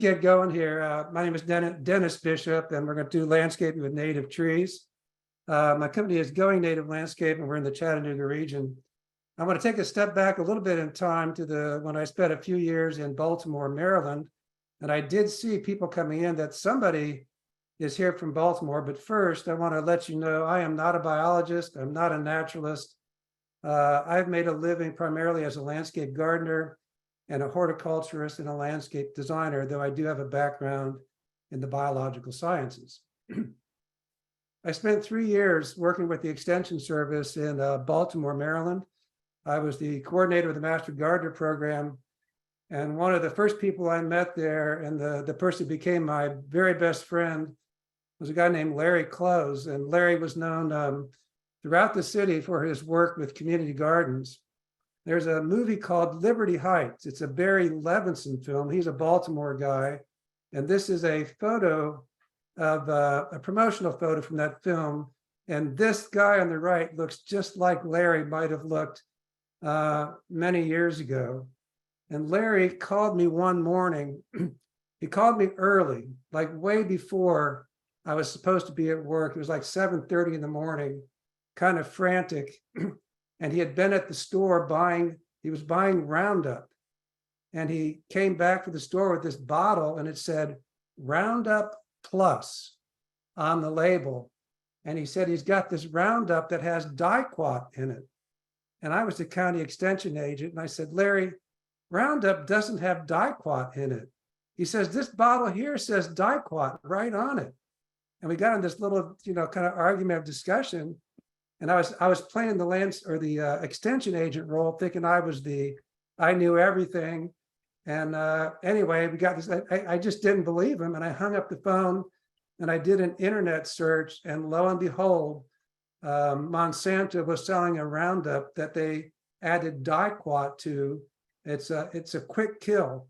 get going here. My name is Dennis Bishop, and we're going to do landscaping with native trees. My company is Going Native Landscape, and we're in the Chattanooga region. I want to take a step back a little bit in time to when I spent a few years in Baltimore, Maryland, and I did see people coming in that somebody is here from Baltimore. But first, I want to let you know I am not a biologist. I'm not a naturalist. I've made a living primarily as a landscape gardener and a horticulturist and a landscape designer, though I do have a background in the biological sciences. I spent 3 years working with the Extension Service in Baltimore, Maryland. I was the coordinator of the Master Gardener program. And one of the first people I met there, and the person who became my very best friend, was a guy named Larry Close. And Larry was known throughout the city for his work with community gardens. There's a movie called Liberty Heights. It's a Barry Levinson film. He's a Baltimore guy. And this is a photo of a promotional photo from that film. And this guy on the right looks just like Larry might have looked many years ago. And Larry called me one morning. He called me early, like way before I was supposed to be at work. It was like 7:30 in the morning, kind of frantic. And he had been at the store he was buying Roundup. And he came back to the store with this bottle, and it said Roundup Plus on the label. And he said he's got this Roundup that has dicot in it. And I was the county extension agent. And I said, Larry, Roundup doesn't have dicot in it. He says, this bottle here says dicot right on it. And we got in this little, kind of argument discussion. And I was playing the extension agent role, thinking I knew everything. And anyway, we got this. I just didn't believe him, and I hung up the phone, and I did an internet search, and lo and behold, Monsanto was selling a Roundup that they added dicot to. It's a quick kill,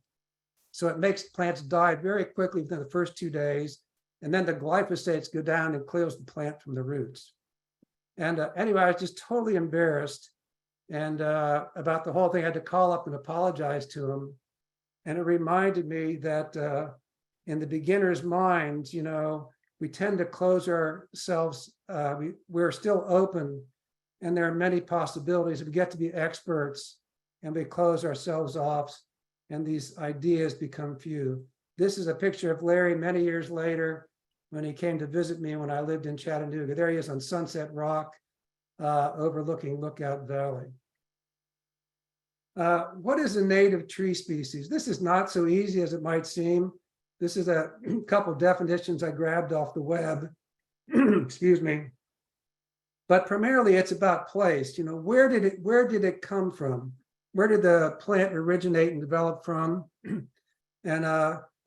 so it makes plants die very quickly within the first 2 days, and then the glyphosates go down and clears the plant from the roots. And anyway, I was just totally embarrassed and about the whole thing. I had to call up and apologize to him. And it reminded me that in the beginner's mind, we tend to close ourselves. We're still open, and there are many possibilities. We get to be experts, and we close ourselves off, and these ideas become few. This is a picture of Larry many years later, when he came to visit me when I lived in Chattanooga. There he is on Sunset Rock, overlooking Lookout Valley. What is a native tree species? This is not so easy as it might seem. This is a couple definitions I grabbed off the web, excuse me. But primarily it's about place. Where did it come from? Where did the plant originate and develop from? And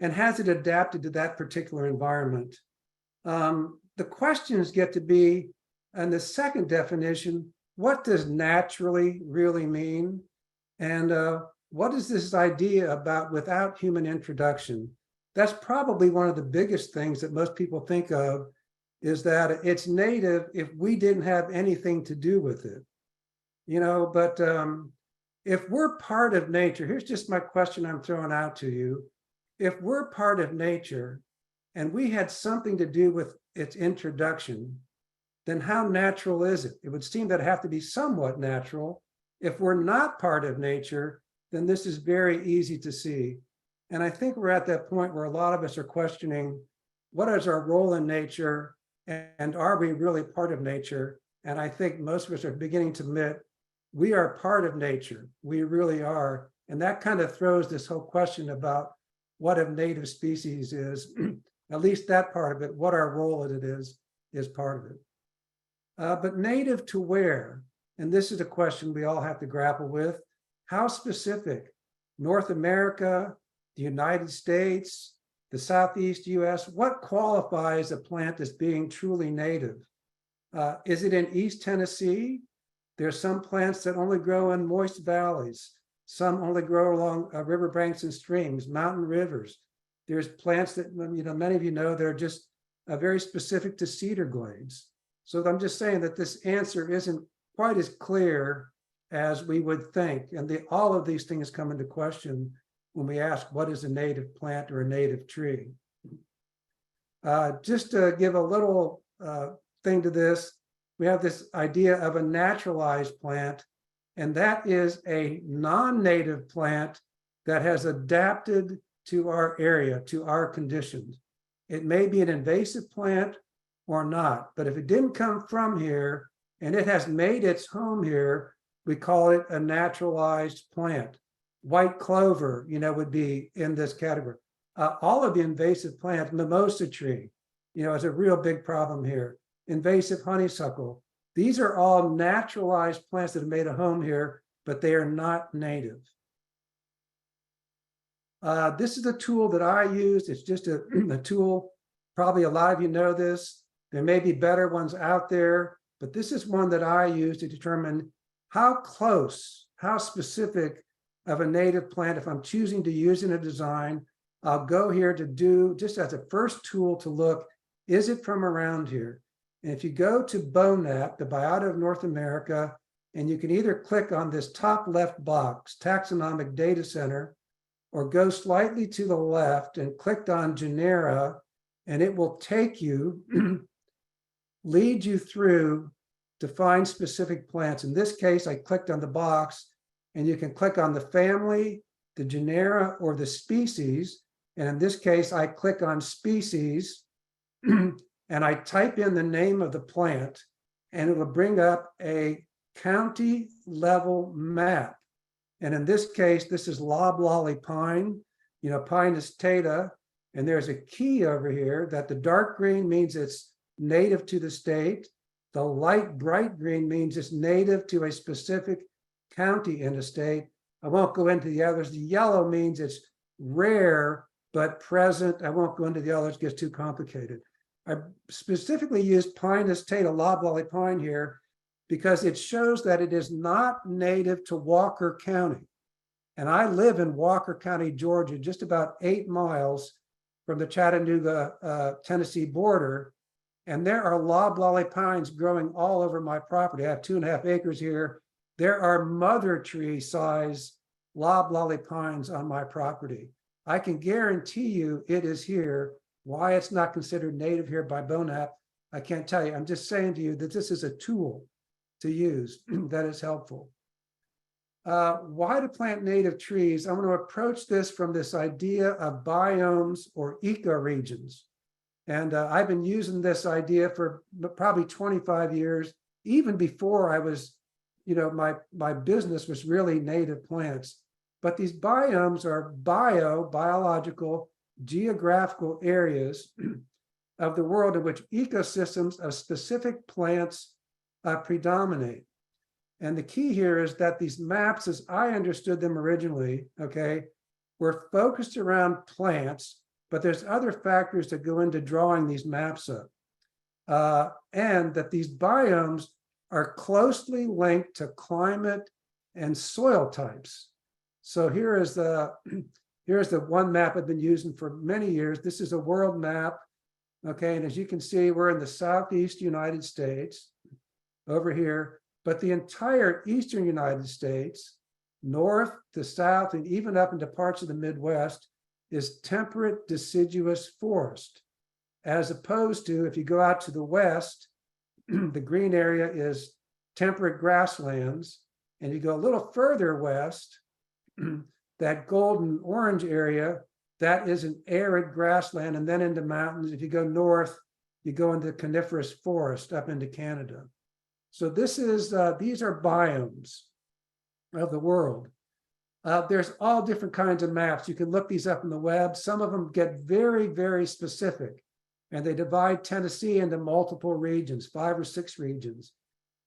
has it adapted to that particular environment? The questions get to be, and the second definition, what does naturally really mean? And what is this idea about without human introduction? That's probably one of the biggest things that most people think of, is that it's native if we didn't have anything to do with it. But if we're part of nature, here's just my question I'm throwing out to you. If we're part of nature, and we had something to do with its introduction, then how natural is it? It would seem that it have to be somewhat natural. If we're not part of nature, then this is very easy to see. And I think we're at that point where a lot of us are questioning, what is our role in nature? And are we really part of nature? And I think most of us are beginning to admit we are part of nature. We really are. And that kind of throws this whole question about what a native species is. At least that part of it, what our role in it is part of it. But native to where? And this is a question we all have to grapple with. How specific? North America, the United States, the Southeast US, what qualifies a plant as being truly native? Is it in East Tennessee? There's some plants that only grow in moist valleys. Some only grow along riverbanks and streams, mountain rivers. There's plants that, many of you know, they're just very specific to cedar glades. So I'm just saying that this answer isn't quite as clear as we would think. And all of these things come into question when we ask what is a native plant or a native tree. Just to give a little thing to this, we have this idea of a naturalized plant, and that is a non-native plant that has adapted to our area, to our conditions. It may be an invasive plant or not, but if it didn't come from here and it has made its home here, we call it a naturalized plant. White clover, would be in this category. All of the invasive plants, mimosa tree, is a real big problem here. Invasive honeysuckle. These are all naturalized plants that have made a home here, but they are not native. This is a tool that I use. It's just a tool. Probably a lot of you know this. There may be better ones out there, but this is one that I use to determine how close, how specific of a native plant, if I'm choosing to use in a design, I'll go here to do, just as a first tool to look, is it from around here? And if you go to BONAP, the Biota of North America, and you can either click on this top left box, Taxonomic Data Center, or go slightly to the left and click on Genera, and it will take you, lead you through to find specific plants. In this case, I clicked on the box, and you can click on the family, the genera, or the species. And in this case, I click on species, and I type in the name of the plant, and it will bring up a county level map. And in this case, this is loblolly pine, Pinus tata. And there's a key over here that the dark green means it's native to the state. The light bright green means it's native to a specific county in the state. I won't go into the others. The yellow means it's rare but present. I won't go into the others, it gets too complicated. I specifically used Pinus tata, loblolly pine here, because it shows that it is not native to Walker County. And I live in Walker County, Georgia, just about 8 miles from the Chattanooga, Tennessee border. And there are loblolly pines growing all over my property. I have 2.5 acres here. There are mother tree size loblolly pines on my property. I can guarantee you it is here. Why it's not considered native here by BONAP, I can't tell you. I'm just saying to you that this is a tool to use that is helpful. Why to plant native trees? I'm going to approach this from this idea of biomes or ecoregions. And I've been using this idea for probably 25 years, even before I was, my business was really native plants. But these biomes are biological, geographical areas of the world in which ecosystems of specific plants predominate. And the key here is that these maps, as I understood them originally, were focused around plants, but there's other factors that go into drawing these maps up. And that these biomes are closely linked to climate and soil types. So here's the one map I've been using for many years. This is a world map, and as you can see, we're in the southeast United States over here, but the entire eastern United States, north to south, and even up into parts of the Midwest, is temperate deciduous forest, as opposed to, if you go out to the west, the green area is temperate grasslands, and you go a little further west, that golden orange area, that is an arid grassland, and then into mountains. If you go north, you go into coniferous forest up into Canada. So this is these are biomes of the world. There's all different kinds of maps. You can look these up on the web. Some of them get very, very specific, and they divide Tennessee into multiple regions, 5 or 6 regions.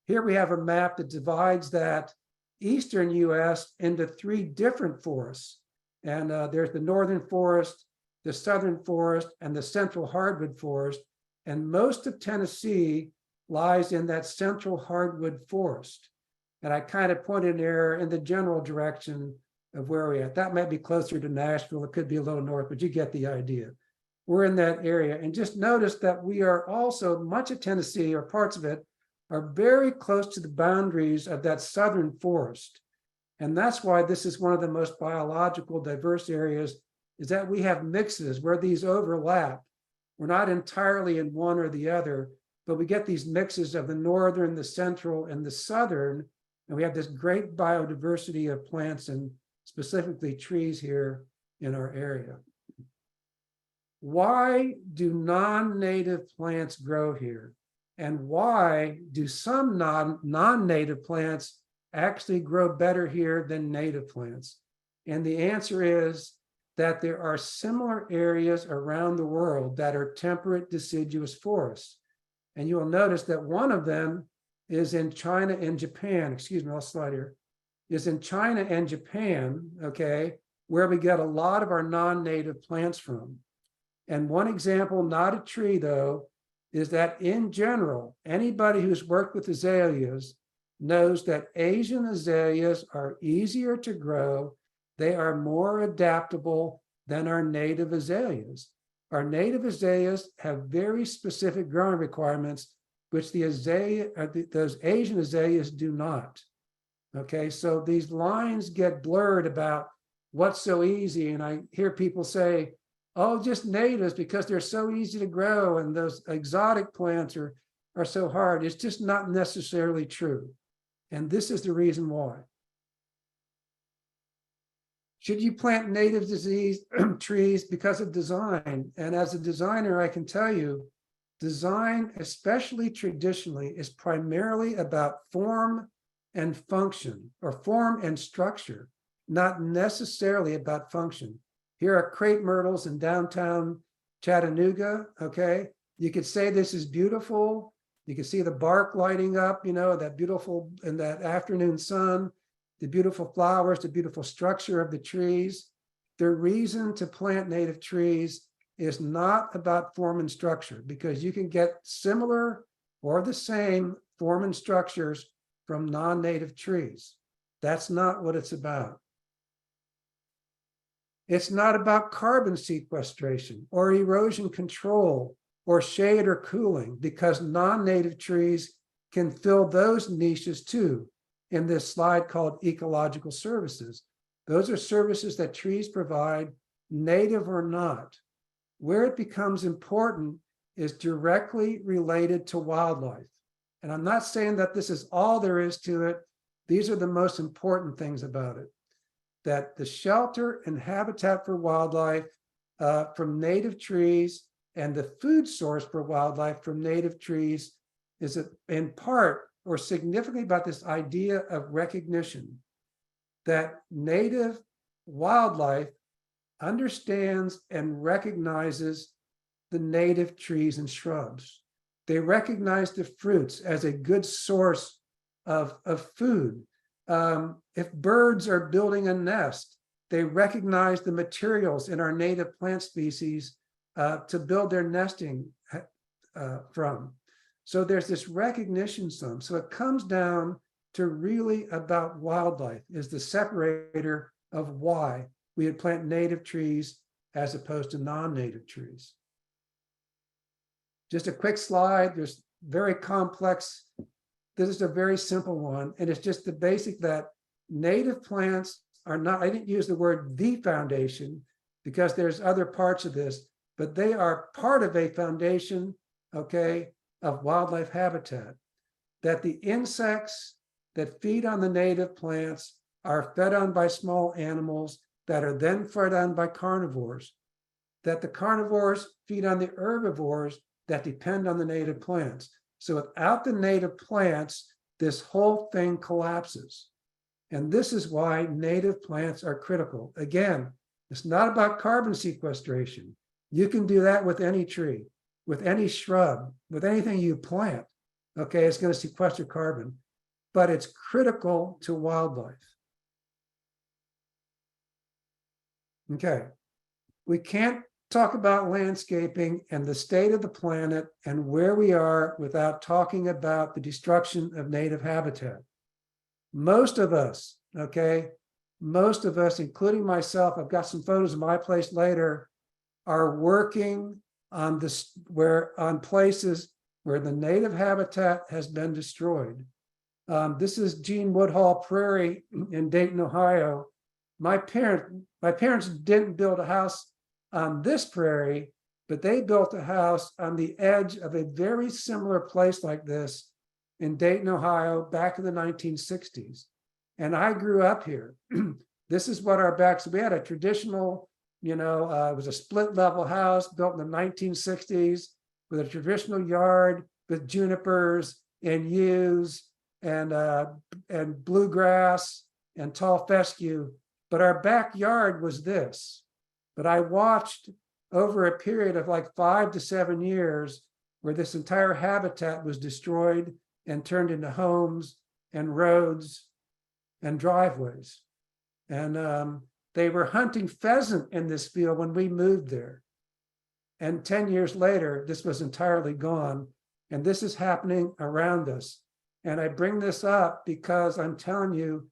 Here we have a map that divides that eastern US into 3 different forests. And there's the northern forest, the southern forest, and the central hardwood forest. And most of Tennessee lies in that central hardwood forest. And I kind of pointed there in the general direction of where we're at. That might be closer to Nashville. It could be a little north, but you get the idea. We're in that area. And just notice that we are also, much of Tennessee, or parts of it, are very close to the boundaries of that southern forest. And that's why this is one of the most biological diverse areas, is that we have mixes where these overlap. We're not entirely in one or the other, but we get these mixes of the northern, the central, and the southern, and we have this great biodiversity of plants and specifically trees here in our area. Why do non-native plants grow here? And why do some non-native plants actually grow better here than native plants? And the answer is that there are similar areas around the world that are temperate deciduous forests. And you will notice that one of them is in China and Japan. Excuse me, I'll slide here. Is in China and Japan, okay, where we get a lot of our non-native plants from. And one example, not a tree though, is that in general, anybody who's worked with azaleas knows that Asian azaleas are easier to grow. They are more adaptable than our native azaleas. Our native azaleas have very specific growing requirements, which those Asian azaleas do not. Okay, so these lines get blurred about what's so easy. And I hear people say, oh, just natives because they're so easy to grow and those exotic plants are so hard. It's just not necessarily true. And this is the reason why. Should you plant native disease trees because of design? And as a designer, I can tell you, design, especially traditionally, is primarily about form and function, or form and structure, not necessarily about function. Here are crepe myrtles in downtown Chattanooga, okay? You could say this is beautiful. You can see the bark lighting up, you know, that beautiful, in that afternoon sun, the beautiful flowers, the beautiful structure of the trees. The reason to plant native trees is not about form and structure, because you can get similar or the same form and structures from non-native trees. That's not what it's about. It's not about carbon sequestration or erosion control or shade or cooling, because non-native trees can fill those niches too in this slide called ecological services. Those are services that trees provide, native or not. Where it becomes important is directly related to wildlife. And I'm not saying that this is all there is to it. These are the most important things about it. That the shelter and habitat for wildlife from native trees and the food source for wildlife from native trees is in part or significantly about this idea of recognition that native wildlife understands and recognizes the native trees and shrubs. They recognize the fruits as a good source of food. If birds are building a nest, they recognize the materials in our native plant species to build their nesting from. So there's this recognition some. So it comes down to really about wildlife is the separator of why we would plant native trees as opposed to non-native trees. Just a quick slide. There's very complex. This is a very simple one. And it's just the basic that native plants are not, I didn't use the word the foundation because there's other parts of this, but they are part of a foundation, okay, of wildlife habitat. That the insects that feed on the native plants are fed on by small animals that are then fed on by carnivores. That the carnivores feed on the herbivores that depend on the native plants. So without the native plants, this whole thing collapses. And this is why native plants are critical. Again, it's not about carbon sequestration. You can do that with any tree, with any shrub, with anything you plant. Okay, it's going to sequester carbon, but it's critical to wildlife. Okay, we can't talk about landscaping and the state of the planet and where we are without talking about the destruction of native habitat. Most of us, okay, most of us, including myself, I've got some photos of my place later, are working on on places where the native habitat has been destroyed. This is Gene Woodhall Prairie in Dayton, Ohio. My parents didn't build a house on this prairie, but they built a house on the edge of a very similar place like this in Dayton, Ohio, back in the 1960s. And I grew up here. This is what our back, so we had a traditional, it was a split level house built in the 1960s with a traditional yard with junipers and yews and bluegrass and tall fescue. But our backyard was this. But I watched over a period of like 5 to 7 years where this entire habitat was destroyed and turned into homes and roads and driveways. And they were hunting pheasant in this field when we moved there. And 10 years later, this was entirely gone. And this is happening around us. And I bring this up because I'm telling you,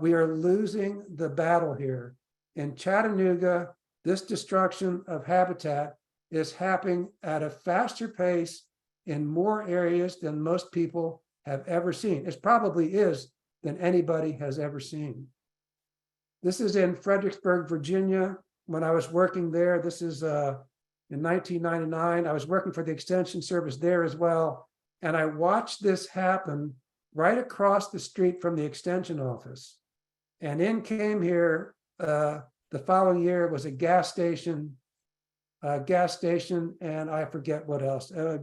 we are losing the battle here. In Chattanooga, this destruction of habitat is happening at a faster pace in more areas than most people have ever seen. It probably is than anybody has ever seen. This is in Fredericksburg, Virginia. When I was working there, this is in 1999. I was working for the Extension Service there as well. And I watched this happen right across the street from the Extension office. And in came here, the following year was a gas station, and I forget what else, a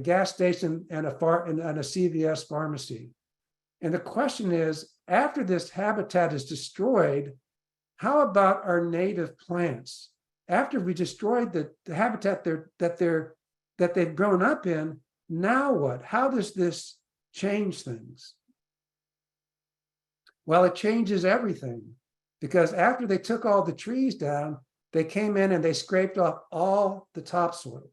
gas station and a CVS pharmacy. And the question is, after this habitat is destroyed, how about our native plants? After we destroyed the habitat that they've grown up in, now what? How does this change things? Well, it changes everything, because after they took all the trees down, they came in and they scraped off all the topsoil.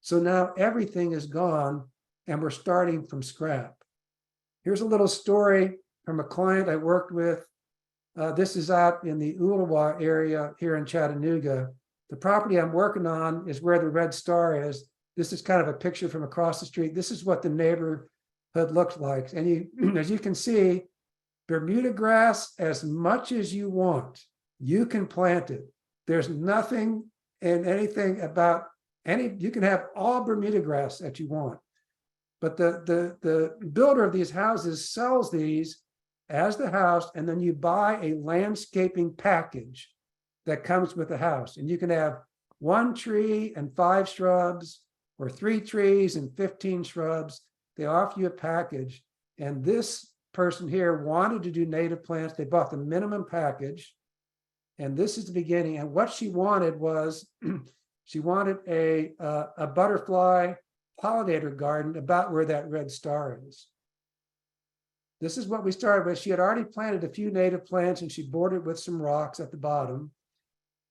So now everything is gone and we're starting from scrap. Here's a little story from a client I worked with. This is out in the Ooltewah area here in Chattanooga. The property I'm working on is where the red star is. This is kind of a picture from across the street. This is what the neighborhood looks like. And as you can see, Bermuda grass, as much as you want, you can plant it. There's nothing and anything about you can have all Bermuda grass that you want. But the builder of these houses sells these as the house, and then you buy a landscaping package that comes with the house. And you can have 1 tree and 5 shrubs, or 3 trees and 15 shrubs. They offer you a package. And this person here wanted to do native plants. They bought the minimum package. And this is the beginning. And what she wanted was, she wanted a butterfly pollinator garden about where that red star is. This is what we started with. She had already planted a few native plants and she bordered with some rocks at the bottom.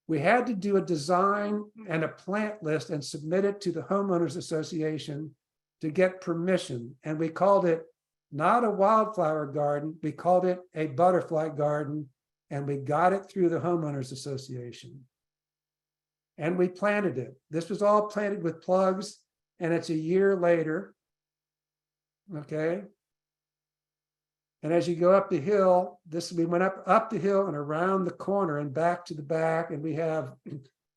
We had to do a design and a plant list and submit it to the Homeowners Association to get permission. And we called it not a wildflower garden, we called it a butterfly garden, and we got it through the Homeowners Association. And we planted it. This was all planted with plugs, and it's a year later, okay? And as you go up the hill, we went up the hill and around the corner and back to the back, and we have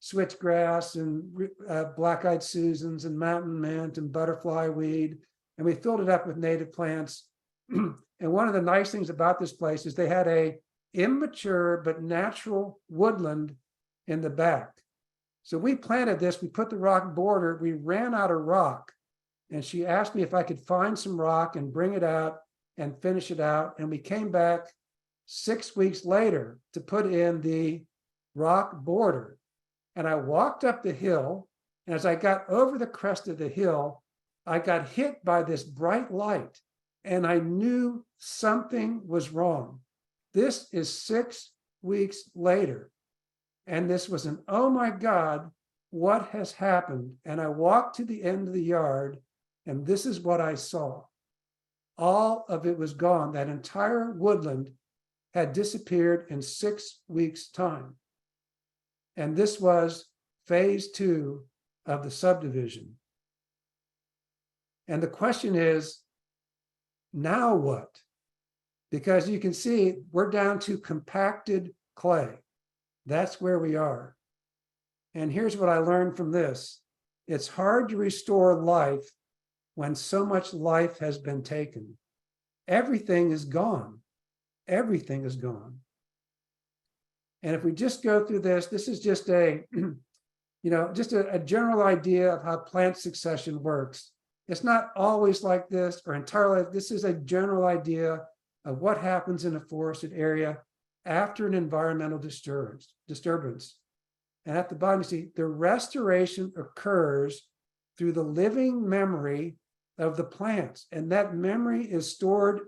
switchgrass and black-eyed Susans and mountain mint and butterfly weed, and we filled it up with native plants. And one of the nice things about this place is they had a immature but natural woodland in the back. So we planted this, we put the rock border, we ran out of rock, and she asked me if I could find some rock and bring it out and finish it out. And we came back 6 weeks later to put in the rock border. And I walked up the hill, and as I got over the crest of the hill, I got hit by this bright light, and I knew something was wrong. This is 6 weeks later. And this was an, oh my God, what has happened? And I walked to the end of the yard, and this is what I saw. All of it was gone. That entire woodland had disappeared in 6 weeks' time. And this was phase 2 of the subdivision. And the question is, Now what? Because you can see we're down to compacted clay. That's where we are. And here's what I learned from this. It's hard to restore life when so much life has been taken. Everything is gone. Everything is gone. And if we just go through this, this is just a, just a general idea of how plant succession works. It's not always like this or entirely. This is a general idea of what happens in a forested area after an environmental disturbance. And at the bottom, you see the restoration occurs through the living memory of the plants. And that memory is stored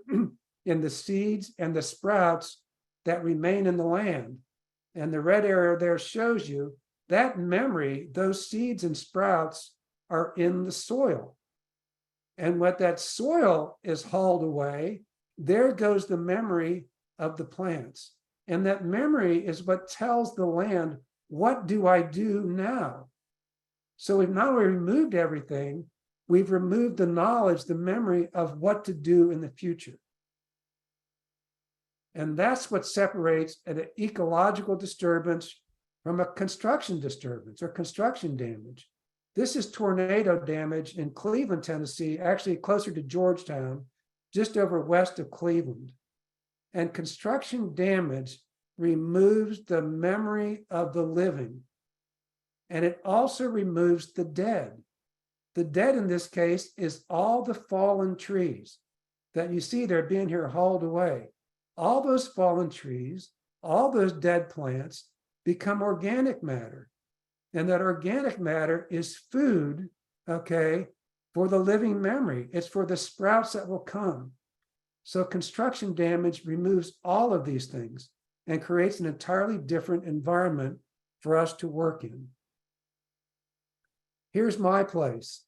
in the seeds and the sprouts that remain in the land. And the red area there shows you that memory, those seeds and sprouts are in the soil. And what that soil is hauled away, there goes the memory of the plants. And that memory is what tells the land, what do I do now? So we've not only removed everything, we've removed the knowledge, the memory of what to do in the future. And that's what separates an ecological disturbance from a construction disturbance or construction damage. This is tornado damage in Cleveland, Tennessee, actually closer to Georgetown, just over west of Cleveland. And construction damage removes the memory of the living. And it also removes the dead. The dead in this case is all the fallen trees that you see they're being here hauled away. All those fallen trees, all those dead plants become organic matter. And that organic matter is food, okay, for the living memory. It's for the sprouts that will come. So construction damage removes all of these things and creates an entirely different environment for us to work in. Here's my place.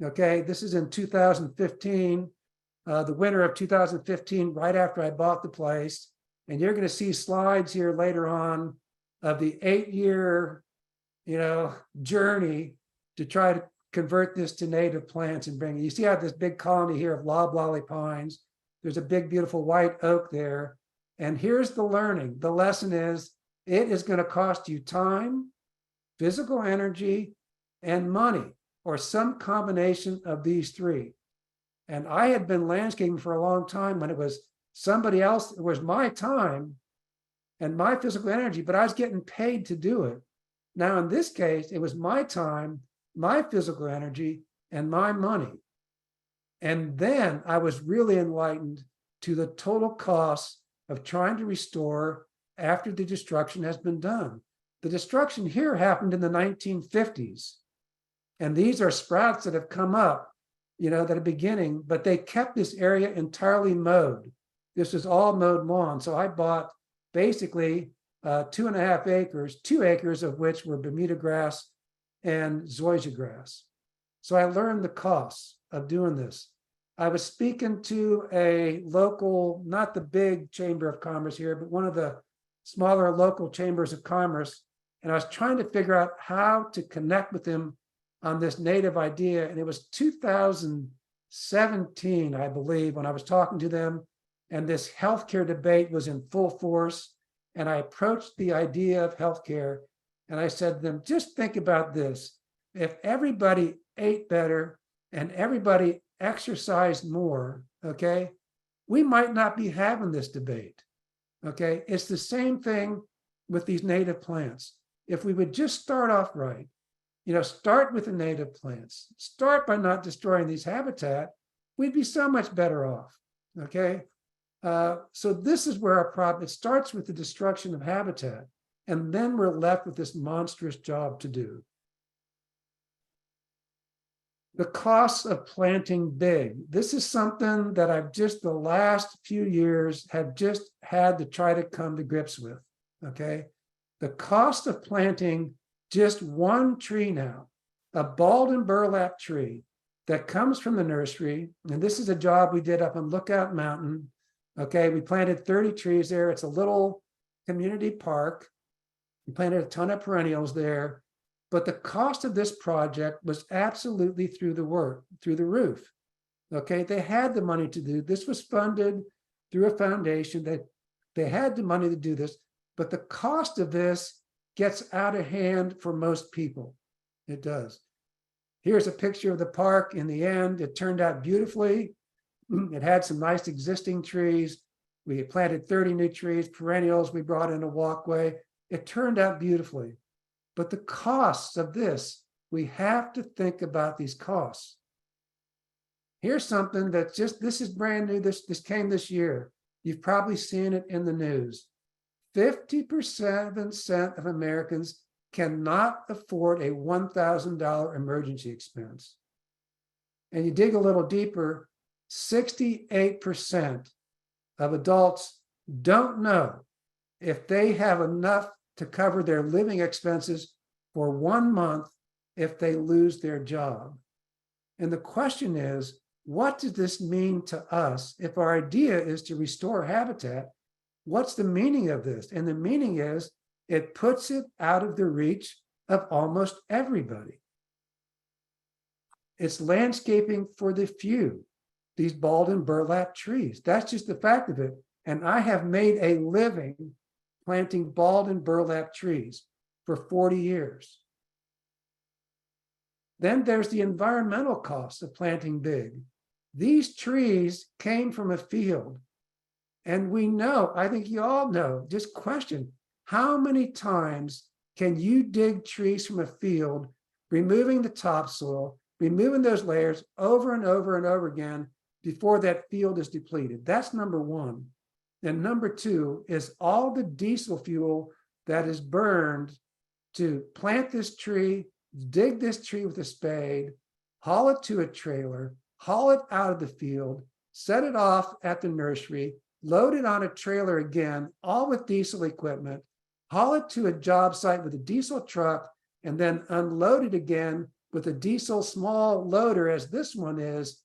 Okay, this is in 2015, the winter of 2015, right after I bought the place. And you're going to see slides here later on of the 8-year, journey to try to convert this to native plants and bring it. You see I have this big colony here of loblolly pines. There's a big, beautiful white oak there. And here's the learning. The lesson is it is going to cost you time, physical energy, and money, or some combination of these three. And I had been landscaping for a long time when it was somebody else. It was my time and my physical energy, but I was getting paid to do it. Now, in this case, it was my time, my physical energy, and my money. And then I was really enlightened to the total cost of trying to restore after the destruction has been done. The destruction here happened in the 1950s. And these are sprouts that have come up, that are beginning, but they kept this area entirely mowed. This is all mowed lawn. So I bought basically 2.5 acres, 2 acres of which were Bermuda grass and zoysia grass. So I learned the costs of doing this. I was speaking to a local, not the big chamber of commerce here, but one of the smaller local chambers of commerce. And I was trying to figure out how to connect with them on this native idea. And it was 2017, I believe, when I was talking to them, and this healthcare debate was in full force. And I approached the idea of healthcare, and I said to them, just think about this. If everybody ate better and everybody exercised more, okay, we might not be having this debate, okay? It's the same thing with these native plants. If we would just start off right, start with the native plants, start by not destroying these habitat, we'd be so much better off, okay? So this is where our problem, it starts with the destruction of habitat, and then we're left with this monstrous job to do. The costs of planting big. This is something that I've just the last few years have just had to try to come to grips with, okay? The cost of planting just one tree now, a bald and burlap tree that comes from the nursery, and this is a job we did up on Lookout Mountain. Okay, we planted 30 trees there. It's a little community park. We planted a ton of perennials there, but the cost of this project was absolutely through the roof. Okay, they had the money to do this. Was funded through a foundation that they had the money to do this, but the cost of this gets out of hand for most people. It does. Here's a picture of the park. In the end, it turned out beautifully. It had some nice existing trees. We planted 30 new trees, perennials. We brought in a walkway. It turned out beautifully. But the costs of this, we have to think about these costs. Here's something that's just, this is brand new. This came this year. You've probably seen it in the news. 50% of Americans cannot afford a $1,000 emergency expense. And you dig a little deeper, 68% of adults don't know if they have enough to cover their living expenses for 1 month if they lose their job. And the question is, what does this mean to us? If our idea is to restore habitat, what's the meaning of this? And the meaning is it puts it out of the reach of almost everybody. It's landscaping for the few, these bald and burlap trees. That's just the fact of it. And I have made a living planting bald and burlap trees for 40 years. Then there's the environmental cost of planting big. These trees came from a field. And we know, I think you all know, just question, how many times can you dig trees from a field, removing the topsoil, removing those layers over and over and over again before that field is depleted? That's number one. And number two is all the diesel fuel that is burned to plant this tree, dig this tree with a spade, haul it to a trailer, haul it out of the field, set it off at the nursery, load it on a trailer again, all with diesel equipment, haul it to a job site with a diesel truck, and then unload it again with a diesel small loader, as this one is.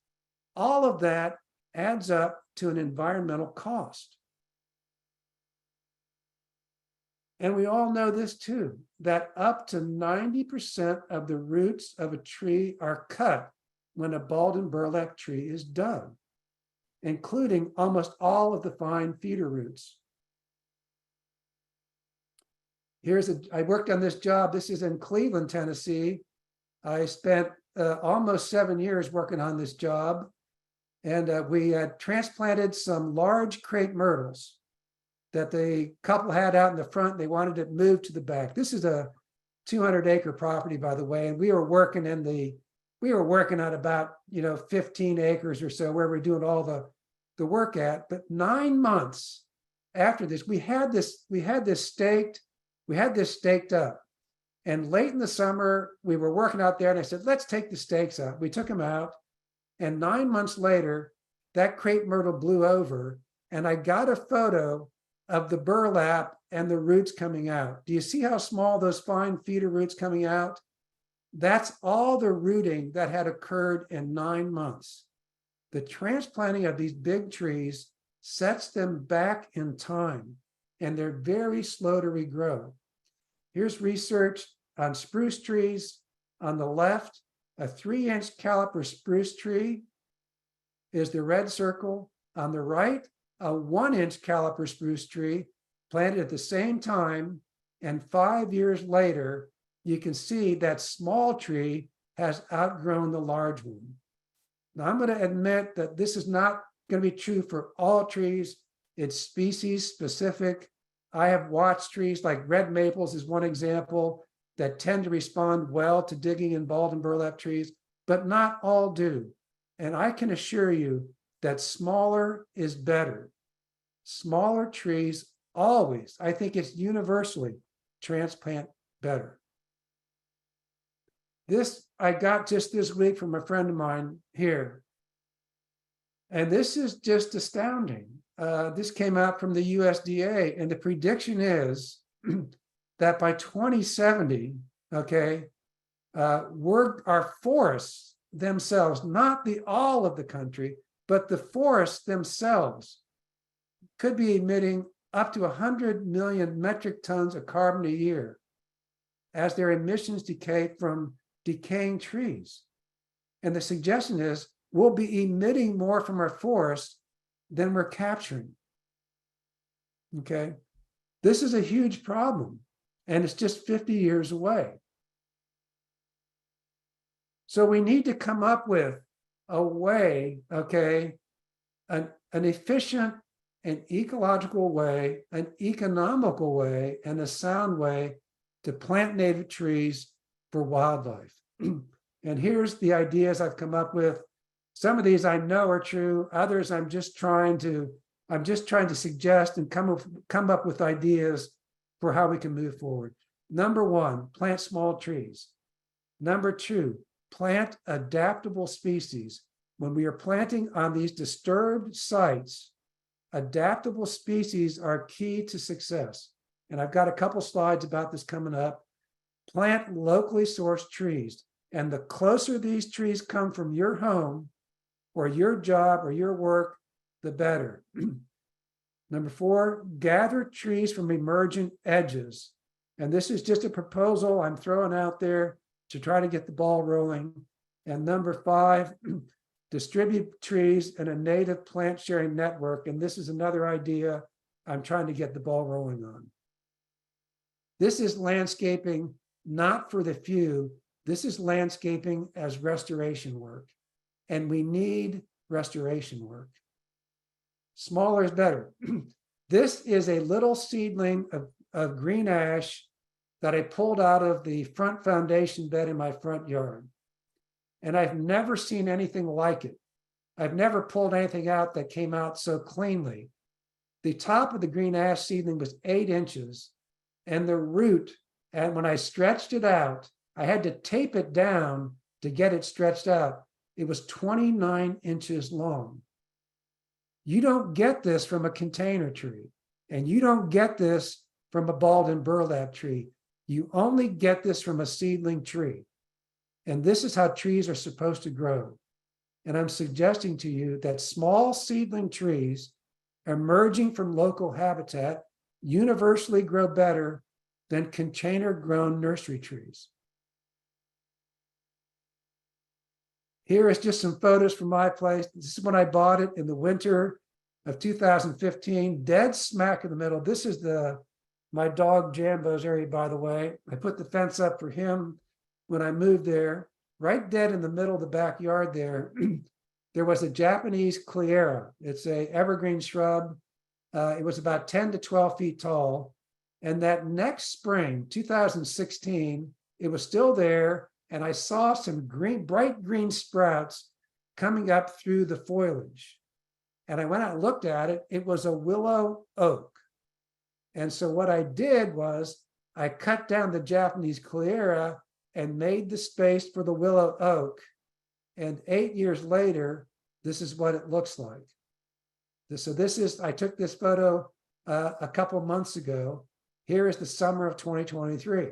All of that adds up to an environmental cost. And we all know this too, that up to 90% of the roots of a tree are cut when a bald and burlap tree is dug, including almost all of the fine feeder roots. I worked on this job. This is in Cleveland, Tennessee. I spent almost 7 years working on this job. And we had transplanted some large crepe myrtles that the couple had out in the front. They wanted it moved to the back. This is a 200-acre property, by the way. And we were working on about 15 acres or so where we're doing all the work at. But 9 months after this, we had this staked up. And late in the summer, we were working out there, and I said, let's take the stakes out. We took them out, and 9 months later, that crepe myrtle blew over, and I got a photo of the burlap and the roots coming out. Do you see how small those fine feeder roots coming out? That's all the rooting that had occurred in 9 months. The transplanting of these big trees sets them back in time, and they're very slow to regrow. Here's research on spruce trees. On the left, a 3-inch caliper spruce tree is the red circle. On the right, a 1-inch caliper spruce tree planted at the same time, and 5 years later, you can see that small tree has outgrown the large one. Now, I'm going to admit that this is not going to be true for all trees. It's species specific. I have watched trees like red maples is one example that tend to respond well to digging in bald and burlap trees, but not all do. And I can assure you that smaller is better. Smaller trees always, I think it's universally, transplant better. This I got just this week from a friend of mine here. And this is just astounding. This came out from the USDA, and the prediction is that by 2070, our forests themselves, not all of the country, but the forests themselves could be emitting up to 100 million metric tons of carbon a year as their emissions decay from decaying trees. And the suggestion is we'll be emitting more from our forests than we're capturing. Okay, this is a huge problem, and it's just 50 years away. So we need to come up with a way, okay, an efficient and ecological way, an economical way, and a sound way to plant native trees for wildlife. And here's the ideas I've come up with. Some of these I know are true. Others I'm just trying to suggest and come up with ideas for how we can move forward. Number one, plant small trees. Number two, plant adaptable species. When we are planting on these disturbed sites, adaptable species are key to success. And I've got a couple slides about this coming up. Plant locally sourced trees. And the closer these trees come from your home or your job or your work, the better. Number four, gather trees from emergent edges. And this is just a proposal I'm throwing out there to try to get the ball rolling. And number five, distribute trees in a native plant sharing network. And this is another idea I'm trying to get the ball rolling on. This is landscaping not for the few. This is landscaping as restoration work. And we need restoration work. Smaller is better. This is a little seedling of green ash that I pulled out of the front foundation bed in my front yard. And I've never seen anything like it. I've never pulled anything out that came out so cleanly. The top of the green ash seedling was 8 inches, and the root, and when I stretched it out, I had to tape it down to get it stretched out. It was 29 inches long. You don't get this from a container tree, and you don't get this from a balled and burlap tree. You only get this from a seedling tree. And this is how trees are supposed to grow. And I'm suggesting to you that small seedling trees emerging from local habitat universally grow better than container-grown nursery trees. Here is just some photos from my place. This is when I bought it in the winter of 2015, dead smack in the middle. This is my dog Jambo's area, by the way. I put the fence up for him when I moved there. Right dead in the middle of the backyard there, there was a Japanese cleara. It's a evergreen shrub. It was about 10 to 12 feet tall. And that next spring, 2016, it was still there. And I saw some bright green sprouts coming up through the foliage. And I went out and looked at it. It was a willow oak. And so what I did was I cut down the Japanese cleara and made the space for the willow oak. And 8 years later, this is what it looks like. So I took this photo a couple months ago. Here is the summer of 2023.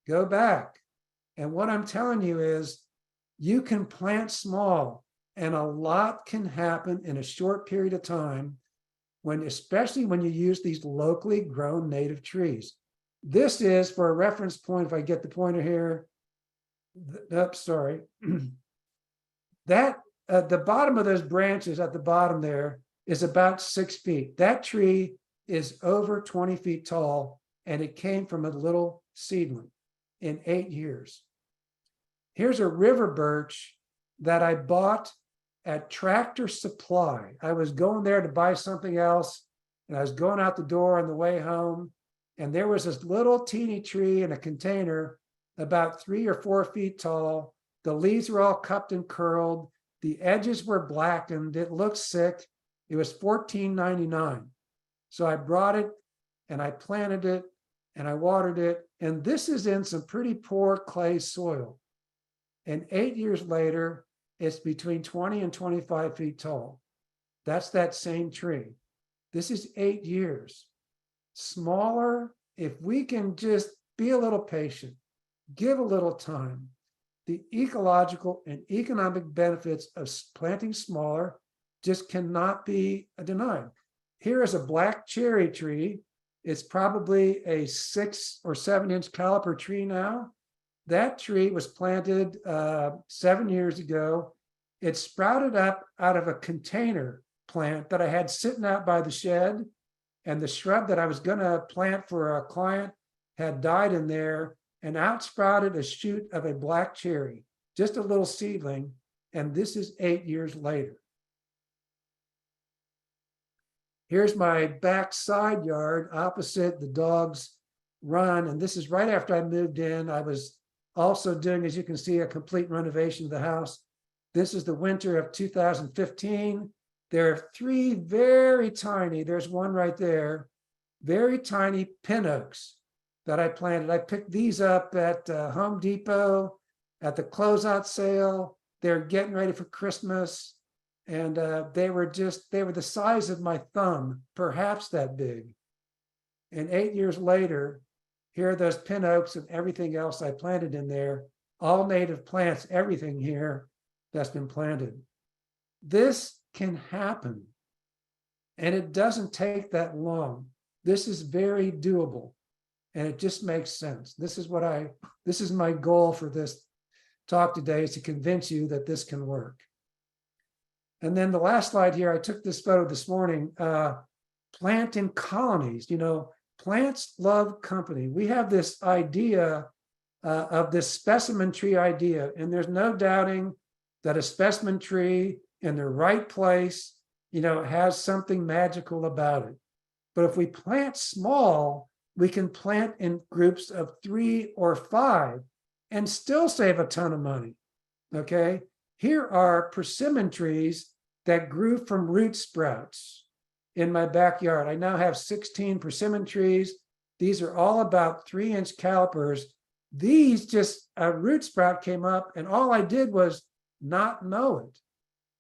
Go back. And what I'm telling you is you can plant small and a lot can happen in a short period of time, especially when you use these locally grown native trees. This is, for a reference point, if I get the pointer here, sorry. That the bottom of those branches at the bottom there is about 6 feet. That tree is over 20 feet tall, and it came from a little seedling in 8 years. Here's a river birch that I bought at Tractor Supply. I was going there to buy something else, and I was going out the door on the way home, and there was this little teeny tree in a container about 3 or 4 feet tall. The leaves were all cupped and curled. The edges were blackened. It looked sick. It was $14.99. So I brought it and I planted it and I watered it. And this is in some pretty poor clay soil. And 8 years later, it's between 20 and 25 feet tall. That's that same tree. This is 8 years. Smaller, if we can just be a little patient, give a little time, the ecological and economic benefits of planting smaller just cannot be denied. Here is a black cherry tree. It's probably a 6 or 7 inch caliper tree now. That tree was planted 7 years ago. It sprouted up out of a container plant that I had sitting out by the shed, and the shrub that I was going to plant for a client had died in there, and out sprouted a shoot of a black cherry, just a little seedling, and this is 8 years later. Here's my back side yard opposite the dogs run, and this is right after I moved in. I was also doing, as you can see, a complete renovation of the house. This is the winter of 2015. There are 3 very tiny, there's one right there, very tiny pin oaks that I planted. I picked these up at Home Depot at the closeout sale. They're getting ready for Christmas. And they were the size of my thumb, perhaps that big. And 8 years later, here are those pin oaks and everything else I planted in there, all native plants, everything here that's been planted. This can happen, and it doesn't take that long. This is very doable, and it just makes sense. This is my goal for this talk today, is to convince you that this can work. And then the last slide here, I took this photo this morning, plant in colonies. You know, plants love company. We have this idea of this specimen tree idea, and there's no doubting that a specimen tree in the right place, you know, has something magical about it. But if we plant small, we can plant in groups of 3 or 5 and still save a ton of money, okay? Here are persimmon trees that grew from root sprouts in my backyard. I now have 16 persimmon trees. These are all about 3-inch calipers. These just, a root sprout came up, and all I did was not mow it.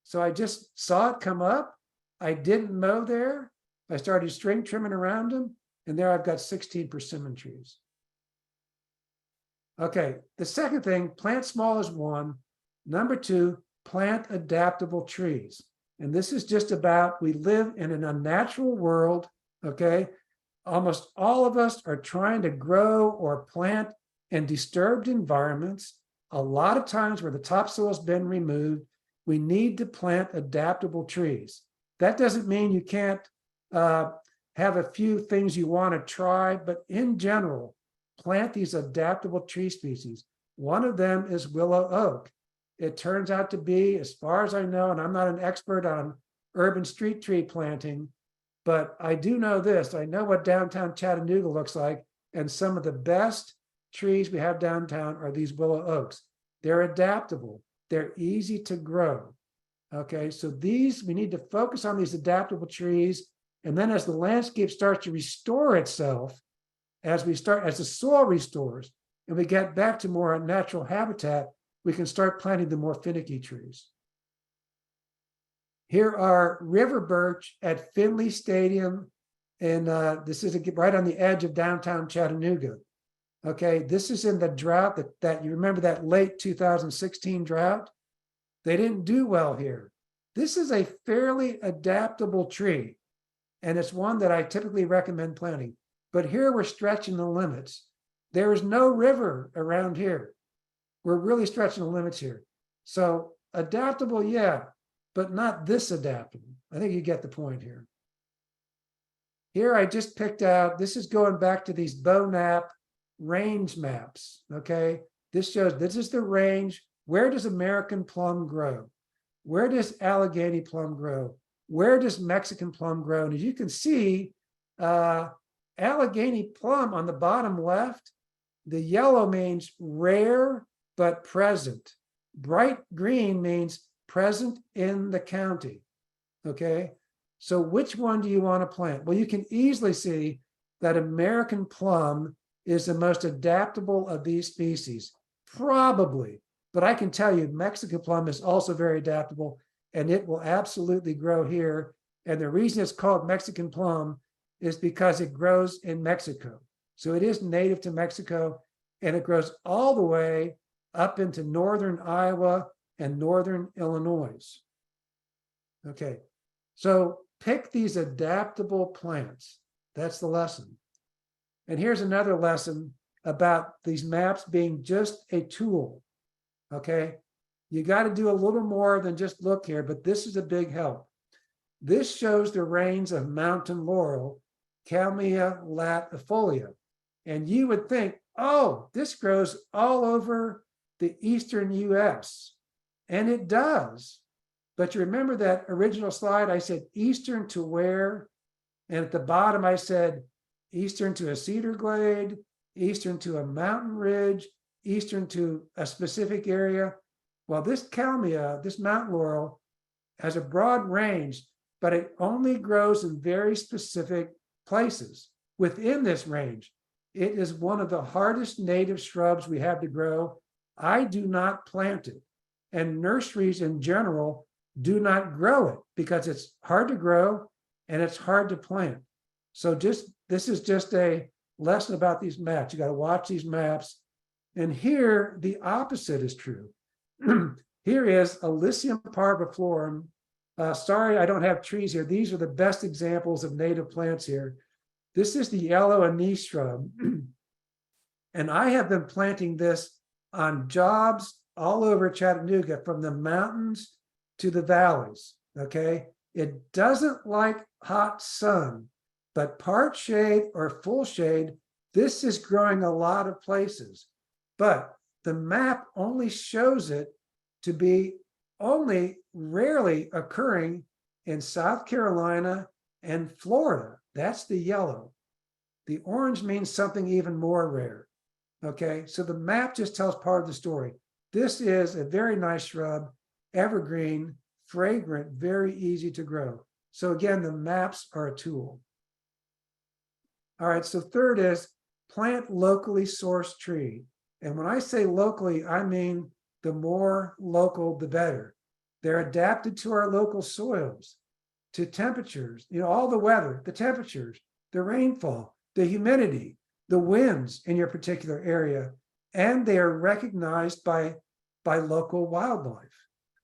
So I just saw it come up. I didn't mow there. I started string trimming around them, and there I've got 16 persimmon trees. Okay, the second thing, plant small is one. Number 2, plant adaptable trees. And this is just about, we live in an unnatural world, okay? Almost all of us are trying to grow or plant in disturbed environments. A lot of times where the topsoil's been removed, we need to plant adaptable trees. That doesn't mean you can't have a few things you want to try, but in general, plant these adaptable tree species. One of them is willow oak. It turns out to be, as far as I know, and I'm not an expert on urban street tree planting, but I do know this. I know what downtown Chattanooga looks like, and some of the best trees we have downtown are these willow oaks. They're adaptable. They're easy to grow. Okay, so these, we need to focus on these adaptable trees, and then as the landscape starts to restore itself, as the soil restores, and we get back to more natural habitat, we can start planting the more finicky trees. Here are river birch at Finley Stadium, and this is right on the edge of downtown Chattanooga. Okay, this is in the drought that you remember, that late 2016 drought. They didn't do well here. This is a fairly adaptable tree, and it's one that I typically recommend planting. But here we're stretching the limits. There is no river around here. We're really stretching the limits here. So adaptable, yeah, but not this adaptable. I think you get the point here. Here I just picked out, this is going back to these Bonap range maps, okay? This shows, this is the range. Where does American plum grow? Where does Allegheny plum grow? Where does Mexican plum grow? And as you can see, Allegheny plum on the bottom left, the yellow means rare but present. Bright green means present in the county, okay? So which one do you want to plant? Well, you can easily see that American plum is the most adaptable of these species, probably. But I can tell you, Mexican plum is also very adaptable, and it will absolutely grow here. And the reason it's called Mexican plum is because it grows in Mexico. So it is native to Mexico, and it grows all the way up into northern Iowa and northern Illinois. Okay, so pick these adaptable plants. That's the lesson. And here's another lesson about these maps being just a tool. Okay, You got to do a little more than just look here, but this is a big help. This shows the range of mountain laurel, Kalmia latifolia. And you would think, oh, this grows all over the eastern US. And it does. But you remember that original slide, I said eastern to where? And at the bottom, I said eastern to a cedar glade, eastern to a mountain ridge, eastern to a specific area. Well, this Kalmia, this mountain laurel, has a broad range, but it only grows in very specific places within this range. It is one of the hardest native shrubs we have to grow. I do not plant it. And nurseries in general do not grow it because it's hard to grow and it's hard to plant. So this is just a lesson about these maps. You got to watch these maps. And here, the opposite is true. Here is Alyssium parviflorum. Sorry, I don't have trees here. These are the best examples of native plants here. This is the yellow anise shrub. And I have been planting this on jobs all over Chattanooga, from the mountains to the valleys, okay? It doesn't like hot sun, but part shade or full shade, this is growing a lot of places. But the map only shows it to be only rarely occurring in South Carolina and Florida. That's the yellow. The orange means something even more rare. Okay, so the map just tells part of the story. This is a very nice shrub, evergreen, fragrant, very easy to grow. So again, the maps are a tool. All right, so third is plant locally sourced tree. And when I say locally, I mean the more local, the better. They're adapted to our local soils, to temperatures, all the weather, the temperatures, the rainfall, the humidity, the winds in your particular area, and they are recognized by local wildlife.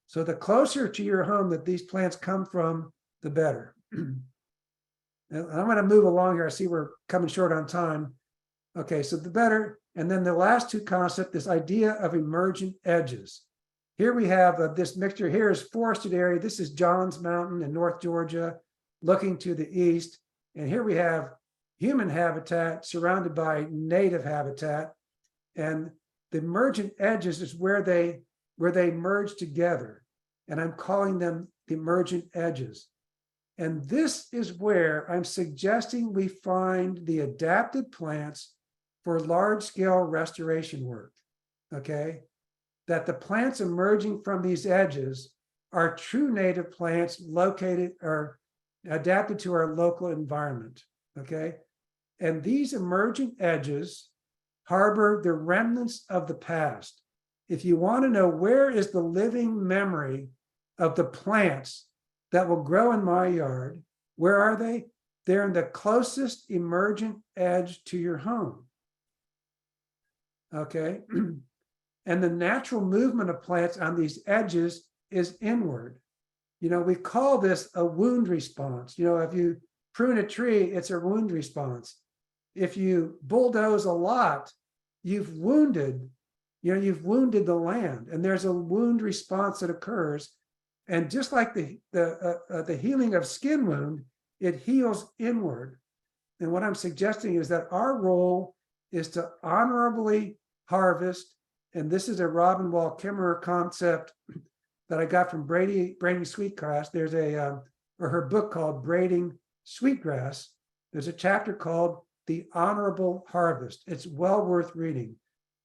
So the closer to your home that these plants come from, the better. And I'm going to move along here. I see we're coming short on time. Okay, so the better. And then the last two concepts, this idea of emergent edges. Here we have this mixture. Here is forested area. This is Johns Mountain in North Georgia, looking to the east. And here we have human habitat surrounded by native habitat. And the emergent edges is where they merge together. And I'm calling them the emergent edges. And this is where I'm suggesting we find the adapted plants for large-scale restoration work, okay? That the plants emerging from these edges are true native plants located or adapted to our local environment, okay? And these emergent edges harbor the remnants of the past. If you want to know where is the living memory of the plants that will grow in my yard, where are they? They're in the closest emergent edge to your home. Okay. And the natural movement of plants on these edges is inward. We call this a wound response. If you prune a tree, it's a wound response. If you bulldoze a lot, you've wounded the land, and there's a wound response that occurs. And just like the healing of skin wound, it heals inward. And what I'm suggesting is that our role is to honorably harvest. And this is a Robin Wall Kimmerer concept that I got from braiding sweetgrass. There's her book called Braiding Sweetgrass. There's a chapter called The Honorable Harvest. It's well worth reading.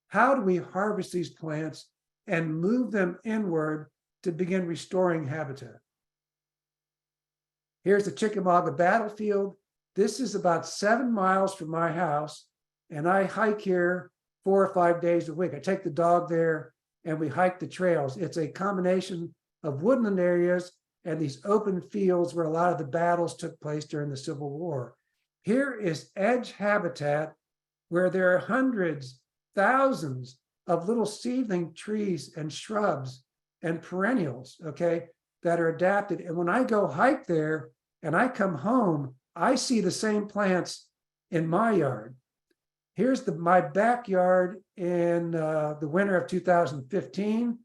How do we harvest these plants and move them inward to begin restoring habitat? Here's the Chickamauga battlefield. This is about 7 miles from my house, and I hike here 4 or 5 days a week. I take the dog there and we hike the trails. It's a combination of woodland areas and these open fields where a lot of the battles took place during the Civil War. Here is edge habitat where there are hundreds, thousands of little seedling trees and shrubs and perennials, okay, that are adapted. And when I go hike there and I come home, I see the same plants in my yard. Here's my backyard in the winter of 2015.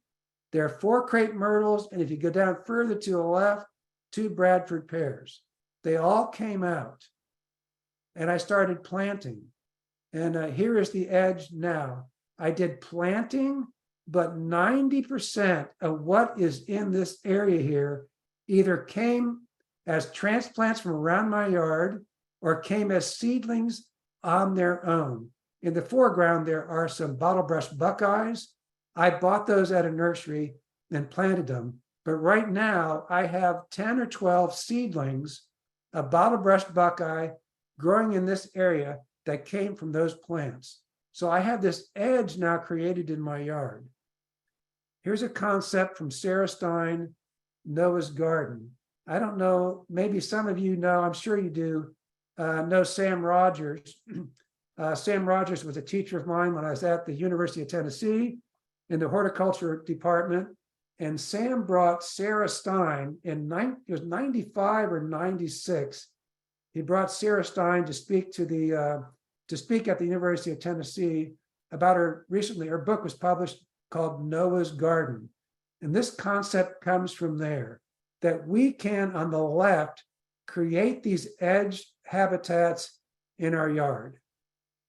There are 4 crepe myrtles, and if you go down further to the left, 2 Bradford pears. They all came out, and I started planting. And here is the edge now. I did planting, but 90% of what is in this area here either came as transplants from around my yard or came as seedlings on their own. In the foreground, there are some bottlebrush buckeyes. I bought those at a nursery and planted them. But right now, I have 10 or 12 seedlings of bottlebrush buckeye growing in this area that came from those plants. So I have this edge now created in my yard. Here's a concept from Sarah Stein, Noah's Garden. I don't know, maybe some of you know, I'm sure you do, know Sam Rogers. Sam Rogers was a teacher of mine when I was at the University of Tennessee in the horticulture department. And Sam brought Sarah Stein in it was 95 or 96. He brought Sarah Stein to speak at the University of Tennessee about her book was published called Noah's Garden. And this concept comes from there, that we can, on the left, create these edge habitats in our yard.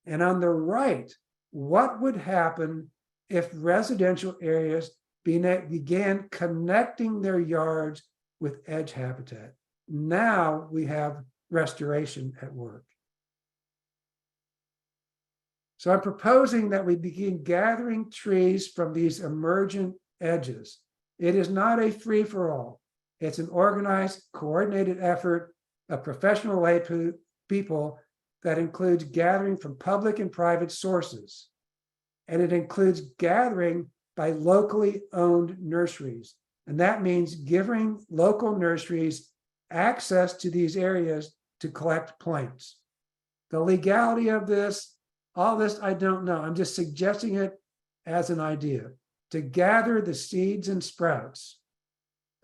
And on the right, what would happen if residential areas began connecting their yards with edge habitat? Now we have restoration at work. So I'm proposing that we begin gathering trees from these emergent edges. It is not a free-for-all. It's an organized, coordinated effort of professional lay people that includes gathering from public and private sources. And it includes gathering by locally owned nurseries. And that means giving local nurseries access to these areas to collect plants. The legality of this, all this, I don't know. I'm just suggesting it as an idea to gather the seeds and sprouts,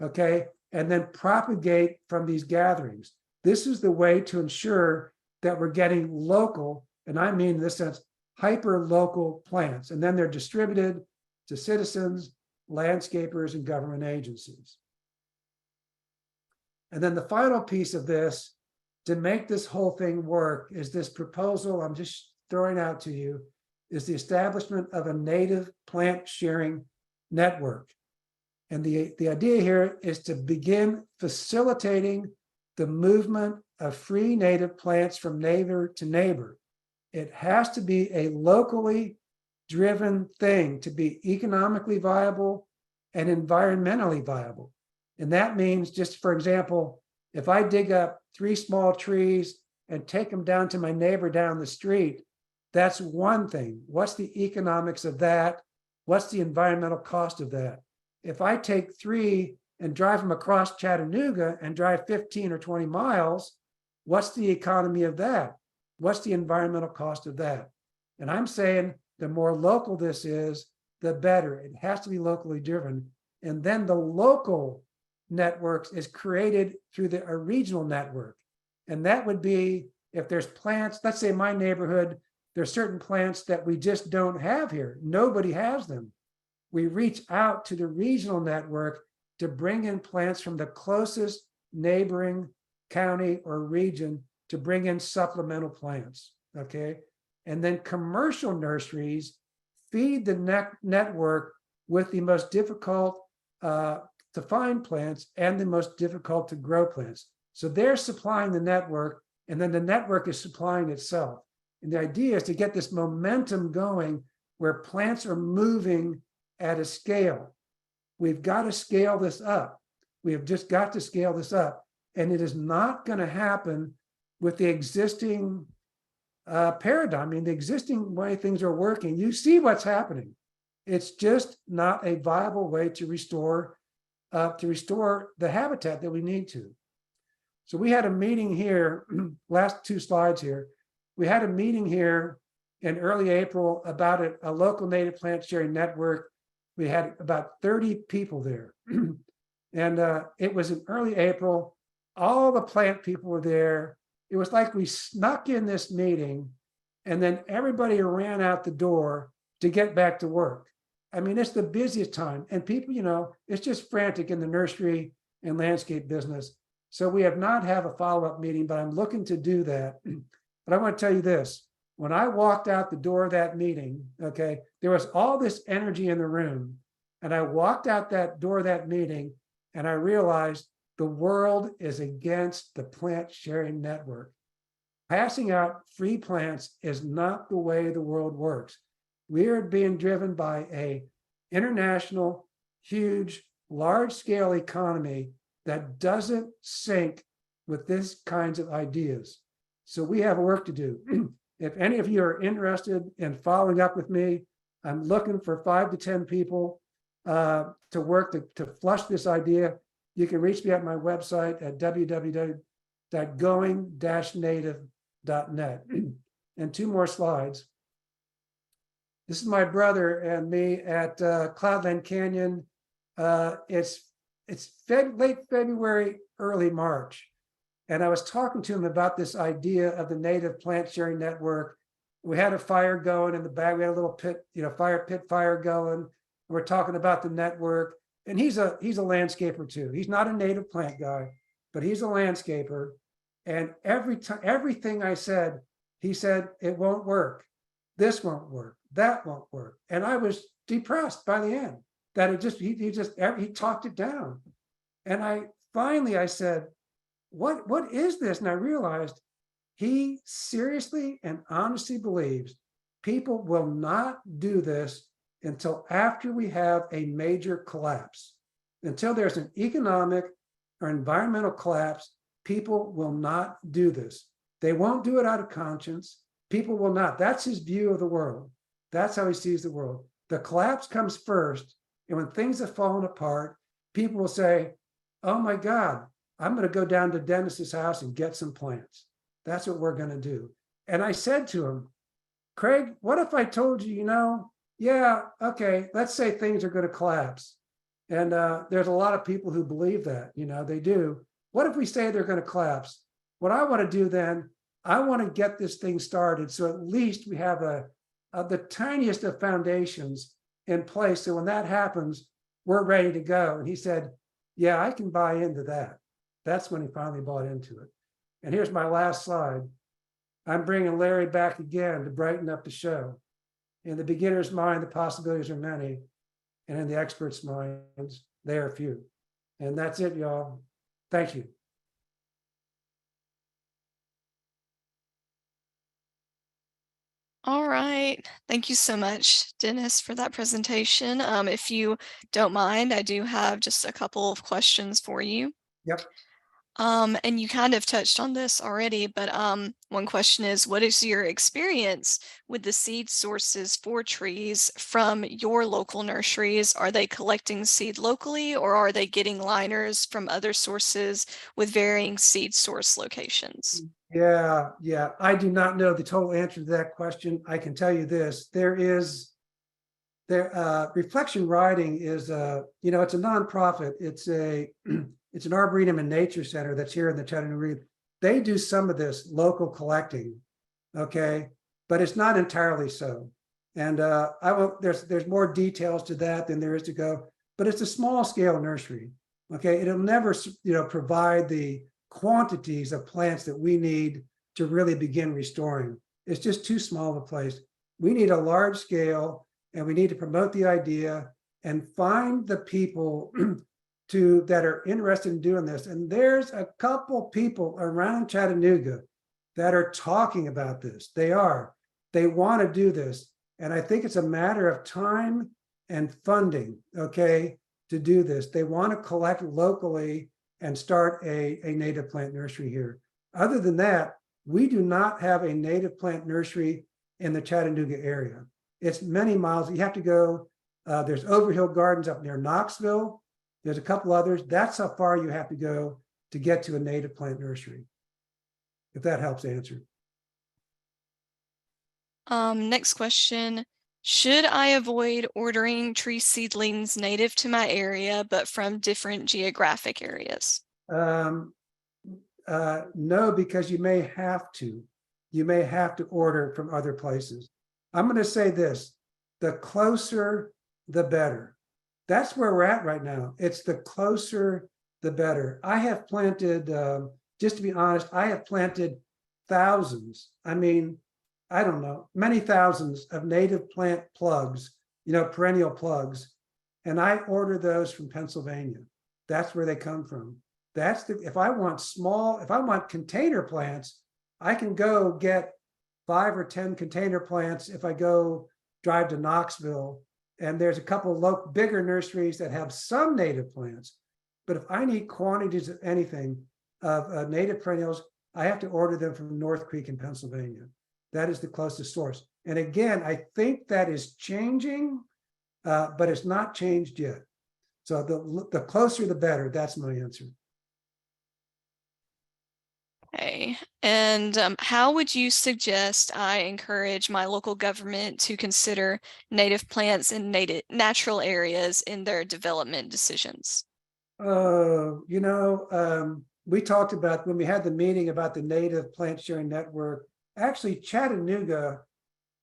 okay, and then propagate from these gatherings. This is the way to ensure that we're getting local, and I mean in this sense, hyper-local plants, and then they're distributed to citizens, landscapers, and government agencies. And then the final piece of this, to make this whole thing work, is this proposal I'm just throwing out to you, is the establishment of a native plant sharing network. And the idea here is to begin facilitating the movement of free native plants from neighbor to neighbor. It has to be a locally driven thing to be economically viable and environmentally viable. And that means, just for example, if I dig up 3 small trees and take them down to my neighbor down the street, that's one thing. What's the economics of that? What's the environmental cost of that? If I take 3 and drive them across Chattanooga and drive 15 or 20 miles, what's the economy of that? What's the environmental cost of that? And I'm saying the more local this is, the better. It has to be locally driven. And then the local networks is created through a regional network. And that would be if there's plants, let's say my neighborhood, there's certain plants that we just don't have here. Nobody has them. We reach out to the regional network to bring in plants from the closest neighboring county or region to bring in supplemental plants, okay? And then commercial nurseries feed the network with the most difficult to find plants and the most difficult to grow plants. So they're supplying the network, and then the network is supplying itself. And the idea is to get this momentum going where plants are moving at a scale. We've got to scale this up. We have just got to scale this up. And it is not going to happen with the existing paradigm. I mean, the existing way things are working, you see what's happening. It's just not a viable way to restore the habitat that we need to. So we had a meeting here, last 2 slides here. We had a meeting here in early April about a local native plant sharing network. We had about 30 people there. And it was in early April. All the plant people were there. It was like we snuck in this meeting and then everybody ran out the door to get back to work. I mean, it's the busiest time, and people, it's just frantic in the nursery and landscape business. So we have not have a follow-up meeting, but I'm looking to do that. But I want to tell you this. When I walked out the door of that meeting, okay, there was all this energy in the room. And I walked out that door of that meeting and I realized the world is against the plant sharing network. Passing out free plants is not the way the world works. We are being driven by a international, huge, large-scale economy that doesn't sync with this kinds of ideas. So we have work to do. If any of you are interested in following up with me, I'm looking for 5 to 10 people to work to flush this idea. You can reach me at my website at www.going-native.net. And 2 more slides. This is my brother and me at Cloudland Canyon. It's late February, early March. And I was talking to him about this idea of the native plant sharing network. We had a fire going in the back. We had a little pit, fire going. We're talking about the network. And he's a landscaper too. He's not a native plant guy, but he's a landscaper. And everything I said, he said, it won't work. This won't work. That won't work. And I was depressed by the end that he talked it down. And I said, what is this? And I realized he seriously and honestly believes people will not do this until after we have a major collapse. Until there's an economic or environmental collapse, people will not do this. They won't do it out of conscience. People will not. That's his view of the world. That's how he sees the world. The collapse comes first. And when things have fallen apart, people will say, oh my God, I'm going to go down to Dennis's house and get some plants. That's what we're going to do. And I said to him, Craig, what if I told you, yeah, okay, let's say things are going to collapse. And there's a lot of people who believe that, they do. What if we say they're going to collapse? What I want to do then, I want to get this thing started. So at least we have the tiniest of foundations in place. So when that happens, we're ready to go. And he said, yeah, I can buy into that. That's when he finally bought into it. And here's my last slide. I'm bringing Larry back again to brighten up the show. In the beginner's mind, the possibilities are many. And in the expert's minds, they are few. And that's it, y'all. Thank you. All right. Thank you so much, Dennis, for that presentation. If you don't mind, I do have just a couple of questions for you. Yep. And you kind of touched on this already, but one question is, what is your experience with the seed sources for trees from your local nurseries? Are they collecting seed locally, or are they getting liners from other sources with varying seed source locations? Yeah. I do not know the total answer to that question. I can tell you this: Reflection Riding is it's a nonprofit. It's an arboretum and nature center that's here in the Chattanooga region. They do some of this local collecting, okay, but it's not entirely so. And there's more details to that than there is to go, but it's a small scale nursery, okay. It'll never provide the quantities of plants that we need to really begin restoring. It's just too small of a place. We need a large scale, and we need to promote the idea and find the people that are interested in doing this. And there's a couple people around Chattanooga that are talking about this. They want to do this. And I think it's a matter of time and funding, okay, to do this. They want to collect locally and start a native plant nursery here. Other than that, we do not have a native plant nursery in the Chattanooga area. It's many miles. You have to go, there's Overhill Gardens up near Knoxville. There's a couple others. That's how far you have to go to get to a native plant nursery, if that helps answer. Next question. Should I avoid ordering tree seedlings native to my area, but from different geographic areas? No, because you may have to. You may have to order from other places. I'm going to say this: the closer the better. That's where we're at right now. It's the closer, the better. I have planted, just to be honest, I have planted thousands. I mean, I don't know, many thousands of native plant plugs, perennial plugs. And I order those from Pennsylvania. That's where they come from. If I want container plants, I can go get 5 or 10 container plants if I go drive to Knoxville. And there's a couple of bigger nurseries that have some native plants. But if I need quantities of anything of native perennials, I have to order them from North Creek in Pennsylvania. That is the closest source. And again, I think that is changing, but it's not changed yet. So the closer, the better. That's my answer. Okay. And how would you suggest I encourage my local government to consider native plants in natural areas in their development decisions? We talked about when we had the meeting about the native plant sharing network. Actually, Chattanooga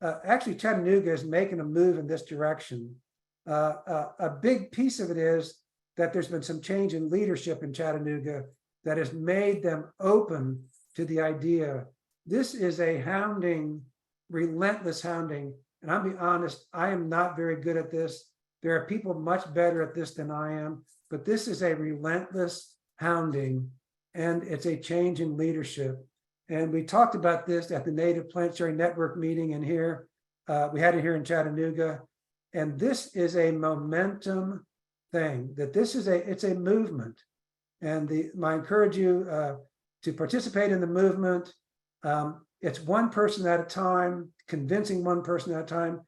is making a move in this direction. A big piece of it is that there's been some change in leadership in Chattanooga that has made them open to the idea. This is a hounding, relentless hounding. And I'll be honest, I am not very good at this. There are people much better at this than I am, but this is a relentless hounding, and it's a change in leadership. And we talked about this at the Native Plant Sharing Network meeting in here. We had it here in Chattanooga. And this is a momentum thing, that it's a movement. And I encourage you to participate in the movement. It's one person at a time, convincing one person at a time.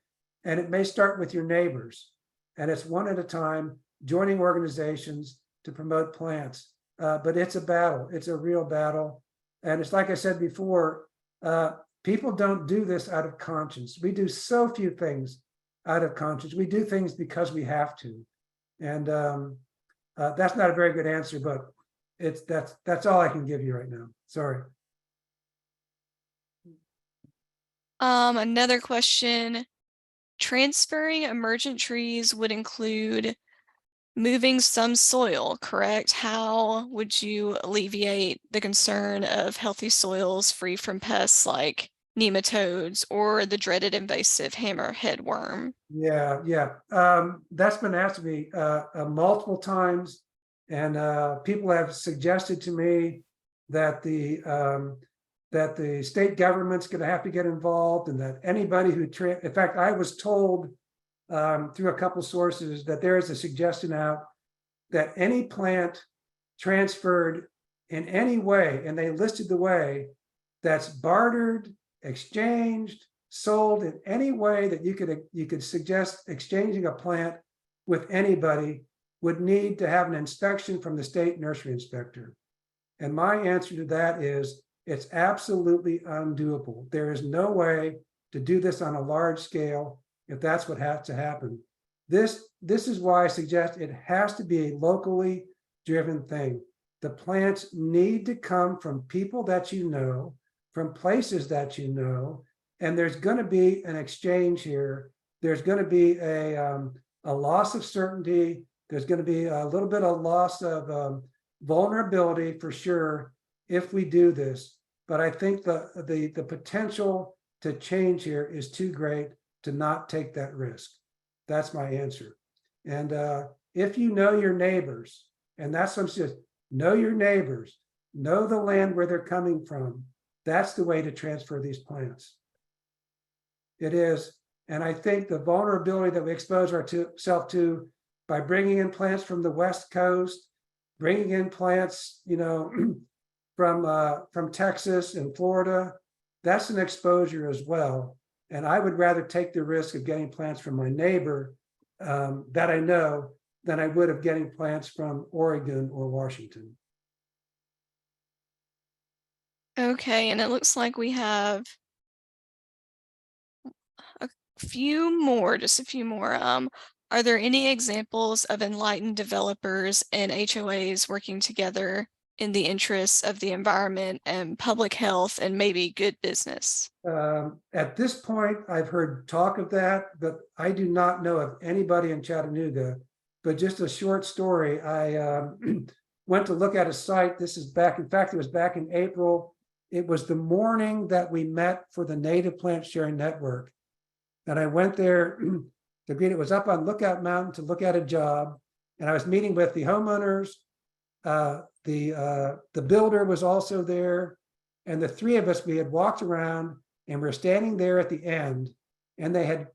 And it may start with your neighbors. And it's one at a time, joining organizations to promote plants. But it's a battle. It's a real battle. And it's like I said before, people don't do this out of conscience. We do so few things out of conscience. We do things because we have to. And that's not a very good answer, but that's all I can give you right now. Sorry. Another question. Transferring emergent trees would include moving some soil, correct? How would you alleviate the concern of healthy soils free from pests like nematodes or the dreaded invasive hammerhead worm? Yeah. That's been asked of me multiple times, and people have suggested to me that the state government's going to have to get involved, and that anybody who in fact, I was told through a couple sources that there is a suggestion out that any plant transferred in any way, and they listed the way, that's bartered, exchanged, sold in any way that you could suggest exchanging a plant with anybody, would need to have an inspection from the state nursery inspector. And my answer to that is it's absolutely undoable. There is no way to do this on a large scale if that's what has to happen. This is why I suggest it has to be a locally driven thing. The plants need to come from people that you know, from places that you know, and there's going to be an exchange here. There's going to be a loss of certainty. There's going to be a little bit of loss of vulnerability for sure if we do this. But I think the potential to change here is too great to not take that risk. That's my answer. And if you know your neighbors, and that's what I'm saying, know your neighbors, know the land where they're coming from. That's the way to transfer these plants. It is. And I think the vulnerability that we expose ourselves to by bringing in plants from the West Coast, bringing in plants, from Texas and Florida, that's an exposure as well. And I would rather take the risk of getting plants from my neighbor that I know than I would of getting plants from Oregon or Washington. Okay, and it looks like we have a few more, just a few more. Are there any examples of enlightened developers and HOAs working together in the interests of the environment and public health and maybe good business? At this point, I've heard talk of that, but I do not know of anybody in Chattanooga. But just a short story, I went to look at a site. This is back, in fact, it was back in April. It was the morning that we met for the Native Plant Sharing Network. And I went there to greet, it was up on Lookout Mountain to look at a job. And I was meeting with the homeowners. The builder was also there. And the three of us, we had walked around and we're standing there at the end, and they had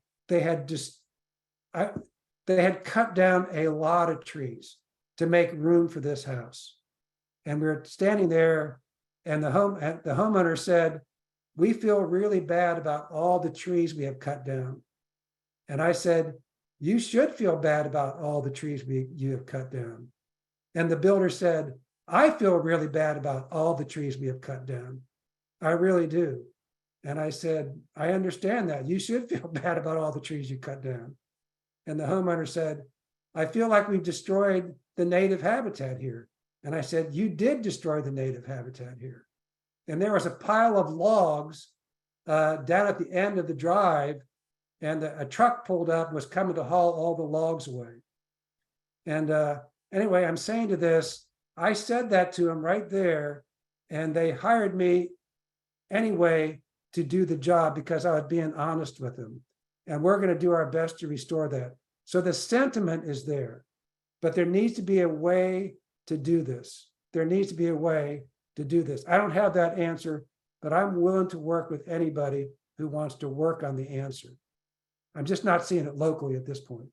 cut down a lot of trees to make room for this house. And we were standing there, and the homeowner said, "We feel really bad about all the trees we have cut down." And I said, "You should feel bad about all the trees you have cut down." And the builder said, "I feel really bad about all the trees we have cut down. I really do." And I said, "I understand that. You should feel bad about all the trees you cut down." And the homeowner said, "I feel like we've destroyed the native habitat here." And I said, "You did destroy the native habitat here." And there was a pile of logs down at the end of the drive, and a truck pulled up and was coming to haul all the logs away. And anyway, I'm saying to this, I said that to him right there, and they hired me anyway to do the job because I was being honest with them. And we're going to do our best to restore that. So the sentiment is there, but there needs to be a way to do this. There needs to be a way to do this. I don't have that answer, but I'm willing to work with anybody who wants to work on the answer. I'm just not seeing it locally at this point.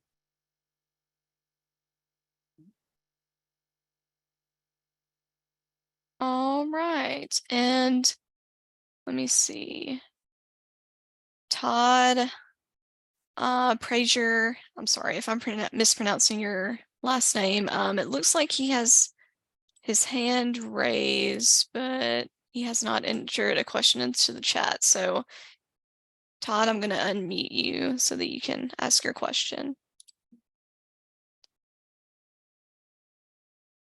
All right. And let me see. Todd Prager, I'm sorry if I'm mispronouncing your last name. It looks like he has his hand raised, but he has not entered a question into the chat. So Todd, I'm going to unmute you so that you can ask your question.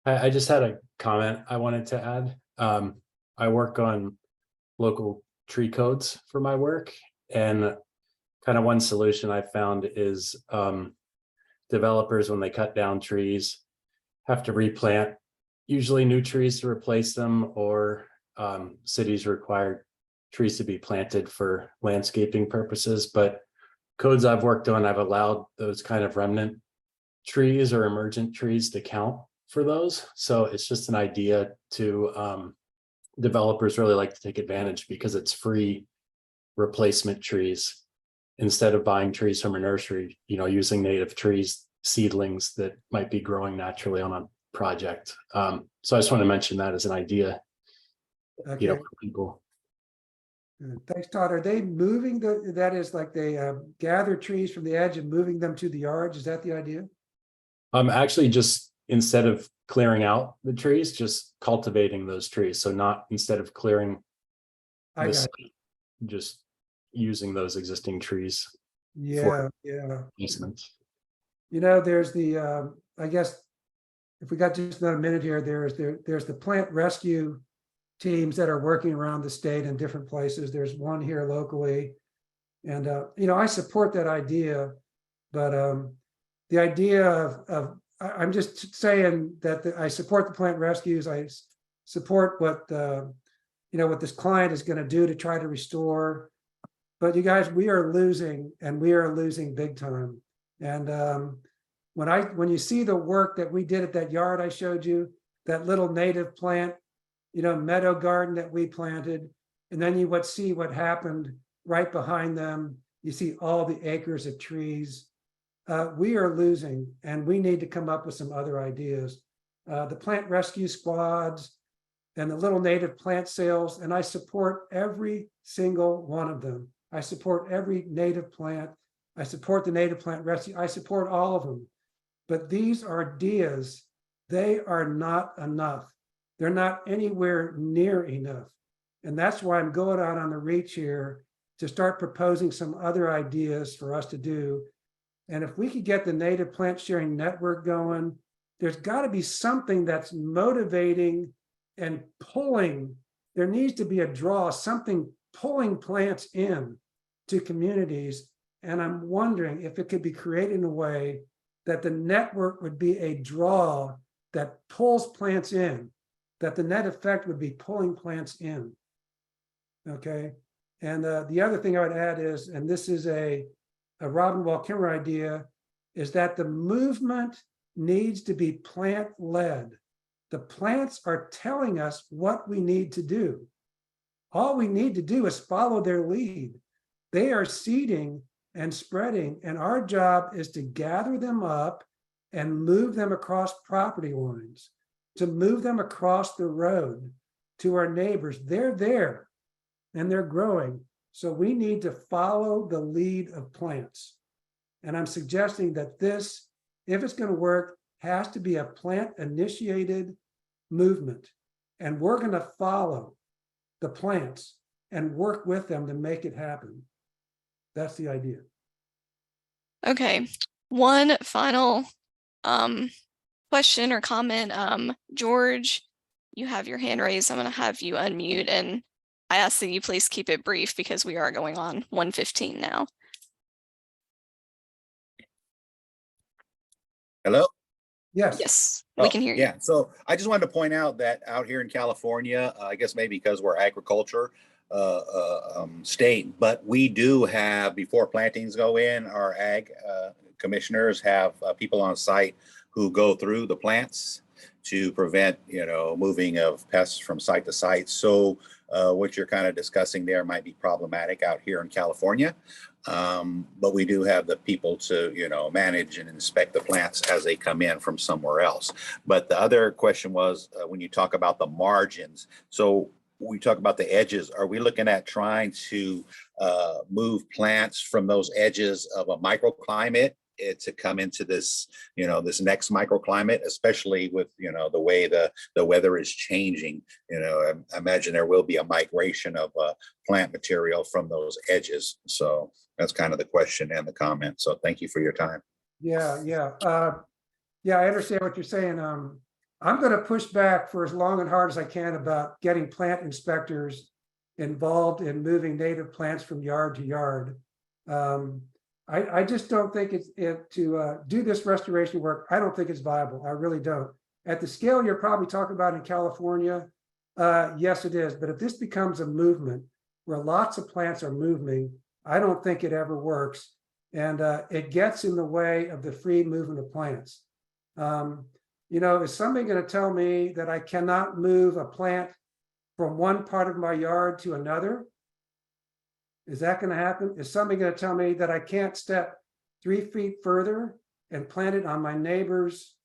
I just had a comment I wanted to add. I work on local tree codes for my work, and kind of one solution I found is developers, when they cut down trees, have to replant usually new trees to replace them, or cities require trees to be planted for landscaping purposes. But codes I've worked on, I've allowed those kind of remnant trees or emergent trees to count for those. So it's just an idea to developers really like to take advantage, because it's free replacement trees instead of buying trees from a nursery, using native trees, seedlings that might be growing naturally on a project. So I just want to mention that as an idea, Okay. for people. Thanks, Todd. Are they moving that is like they gather trees from the edge and moving them to the yards? Is that the idea? Actually, just instead of clearing out the trees, just cultivating those trees. So not, instead of clearing this, just using those existing trees. Yeah. Easements. There's the I guess if we got just another minute here, there's the plant rescue teams that are working around the state in different places. There's one here locally, and I support that idea, but the idea of I'm just saying that I support the plant rescues. I support what what this client is going to do to try to restore. But you guys, we are losing, and we are losing big time. And when you see the work that we did at that yard I showed you, that little native plant, meadow garden that we planted, and then you would see what happened right behind them. You see all the acres of trees. We are losing, and we need to come up with some other ideas. The plant rescue squads and the little native plant sales, and I support every single one of them. I support every native plant. I support the native plant rescue. I support all of them. But these are ideas. They are not enough. They're not anywhere near enough. And that's why I'm going out on the reach here to start proposing some other ideas for us to do. And if we could get the Native Plant Sharing Network going, there's got to be something that's motivating and pulling, there needs to be a draw, something pulling plants in to communities. And I'm wondering if it could be created in a way that the network would be a draw that pulls plants in, that the net effect would be pulling plants in. Okay. And the other thing I would add is, and this is a Robin Wall Kimmerer idea, is that the movement needs to be plant-led. The plants are telling us what we need to do. All we need to do is follow their lead. They are seeding and spreading, and our job is to gather them up and move them across property lines, to move them across the road to our neighbors. They're there and they're growing. So we need to follow the lead of plants. And I'm suggesting that this, if it's going to work, has to be a plant-initiated movement. And we're going to follow the plants and work with them to make it happen. That's the idea. Okay, one final question or comment. George, you have your hand raised. I'm going to have you unmute, and I ask that you please keep it brief because we are going on 1:15 now. Hello? Yes. Yes, we can hear you. Yeah, so I just wanted to point out that out here in California, I guess maybe because we're agriculture state, but we do have, before plantings go in, our ag commissioners have people on site who go through the plants to prevent, moving of pests from site to site. So what you're kind of discussing there might be problematic out here in California. But we do have the people to, manage and inspect the plants as they come in from somewhere else. But the other question was when you talk about the margins, so we talk about the edges, are we looking at trying to move plants from those edges of a microclimate to come into this, this next microclimate, especially with, the way the weather is changing? I imagine there will be a migration of plant material from those edges. So that's kind of the question and the comment. So thank you for your time. Yeah. Yeah, I understand what you're saying. I'm going to push back for as long and hard as I can about getting plant inspectors involved in moving native plants from yard to yard. I just don't think to do this restoration work. I don't think it's viable. I really don't. At the scale you're probably talking about in California, yes, it is. But if this becomes a movement where lots of plants are moving, I don't think it ever works. And it gets in the way of the free movement of plants. Is somebody going to tell me that I cannot move a plant from one part of my yard to another? Is that going to happen? Is somebody going to tell me that I can't step 3 feet further and plant it on my neighbor's,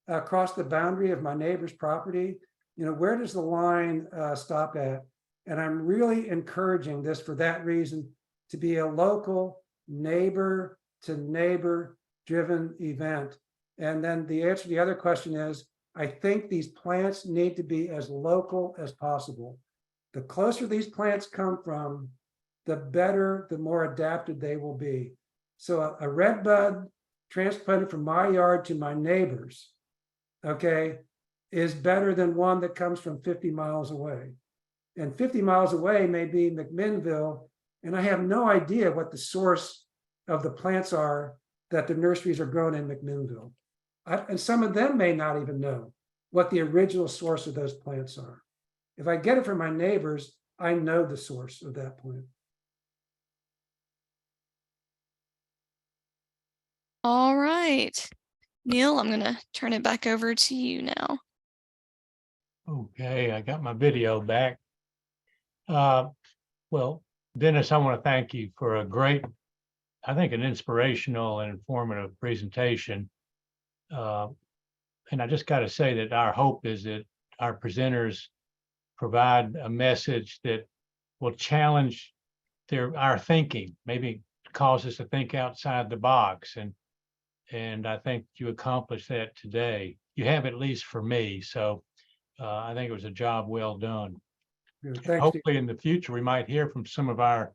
across the boundary of my neighbor's property? Where does the line stop at? And I'm really encouraging this for that reason, to be a local neighbor to neighbor driven event. And then the answer to the other question is, I think these plants need to be as local as possible. The closer these plants come from, the better, the more adapted they will be. So a red bud transplanted from my yard to my neighbor's, okay, is better than one that comes from 50 miles away. And 50 miles away may be McMinnville, and I have no idea what the source of the plants are that the nurseries are grown in McMinnville. And some of them may not even know what the original source of those plants are. If I get it from my neighbors, I know the source of that plant. All right, Neil, I'm going to turn it back over to you now. Okay, I got my video back. Well, Dennis, I want to thank you for a great, I think, an inspirational and informative presentation. And I just got to say that our hope is that our presenters provide a message that will challenge our thinking, maybe cause us to think outside the box. And I think you accomplished that today. You have, at least for me. So I think it was a job well done. Thanks, hopefully in the future, we might hear from some of our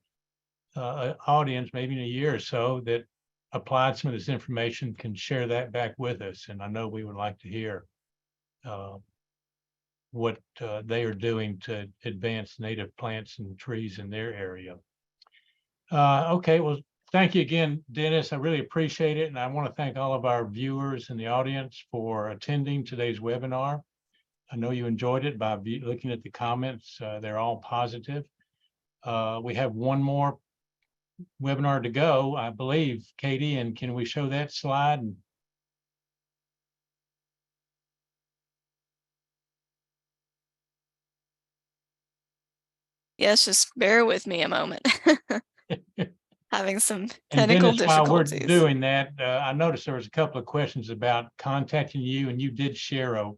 audience, maybe in a year or so, that applied some of this information, can share that back with us. And I know we would like to hear what they are doing to advance native plants and trees in their area. Okay, well, thank you again, Dennis. I really appreciate it. And I want to thank all of our viewers in the audience for attending today's webinar. I know you enjoyed it by looking at the comments. They're all positive. We have one more webinar to go, I believe, Katie, and can we show that slide? Yes, just bear with me a moment. Having some And technical Dennis, while we're difficulties. doing that, I noticed there was a couple of questions about contacting you, and you did share a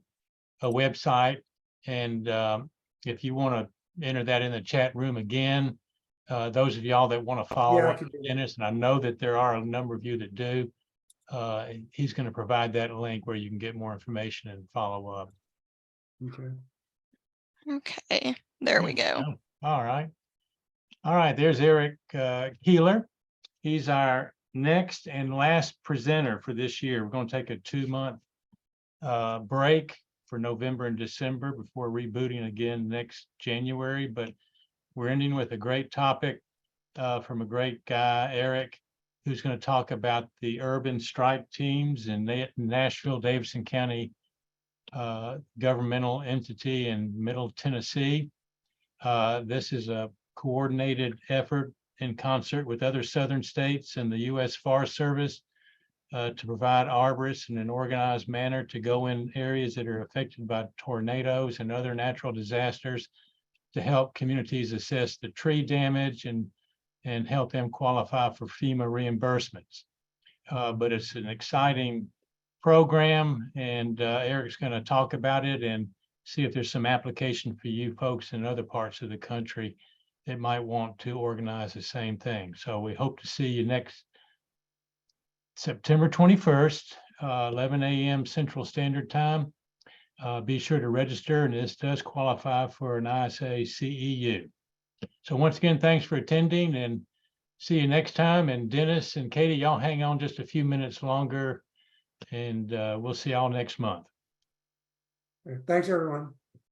website. And if you want to enter that in the chat room again, those of y'all that want to follow Yeah, I up could do with that. Dennis, and I know that there are a number of you that do, he's going to provide that link where you can get more information and follow up. Okay. Okay, there we go. Oh, all right. All right, there's Eric Keeler. He's our next and last presenter for this year. We're going to take a 2-month break for November and December before rebooting again next January. But we're ending with a great topic from a great guy, Eric, who's going to talk about the urban strike teams in Nashville, Davidson County governmental entity in Middle Tennessee. This is a coordinated effort in concert with other southern states and the U.S. Forest Service to provide arborists in an organized manner to go in areas that are affected by tornadoes and other natural disasters to help communities assess the tree damage and help them qualify for FEMA reimbursements. But it's an exciting program, and Eric's going to talk about it and see if there's some application for you folks in other parts of the country that might want to organize the same thing. So we hope to see you next September 21st, 11 a.m. Central Standard Time. Be sure to register, and this does qualify for an ISA CEU. So once again, thanks for attending, and see you next time. And Dennis and Katie, y'all hang on just a few minutes longer, and we'll see y'all next month. Thanks, everyone.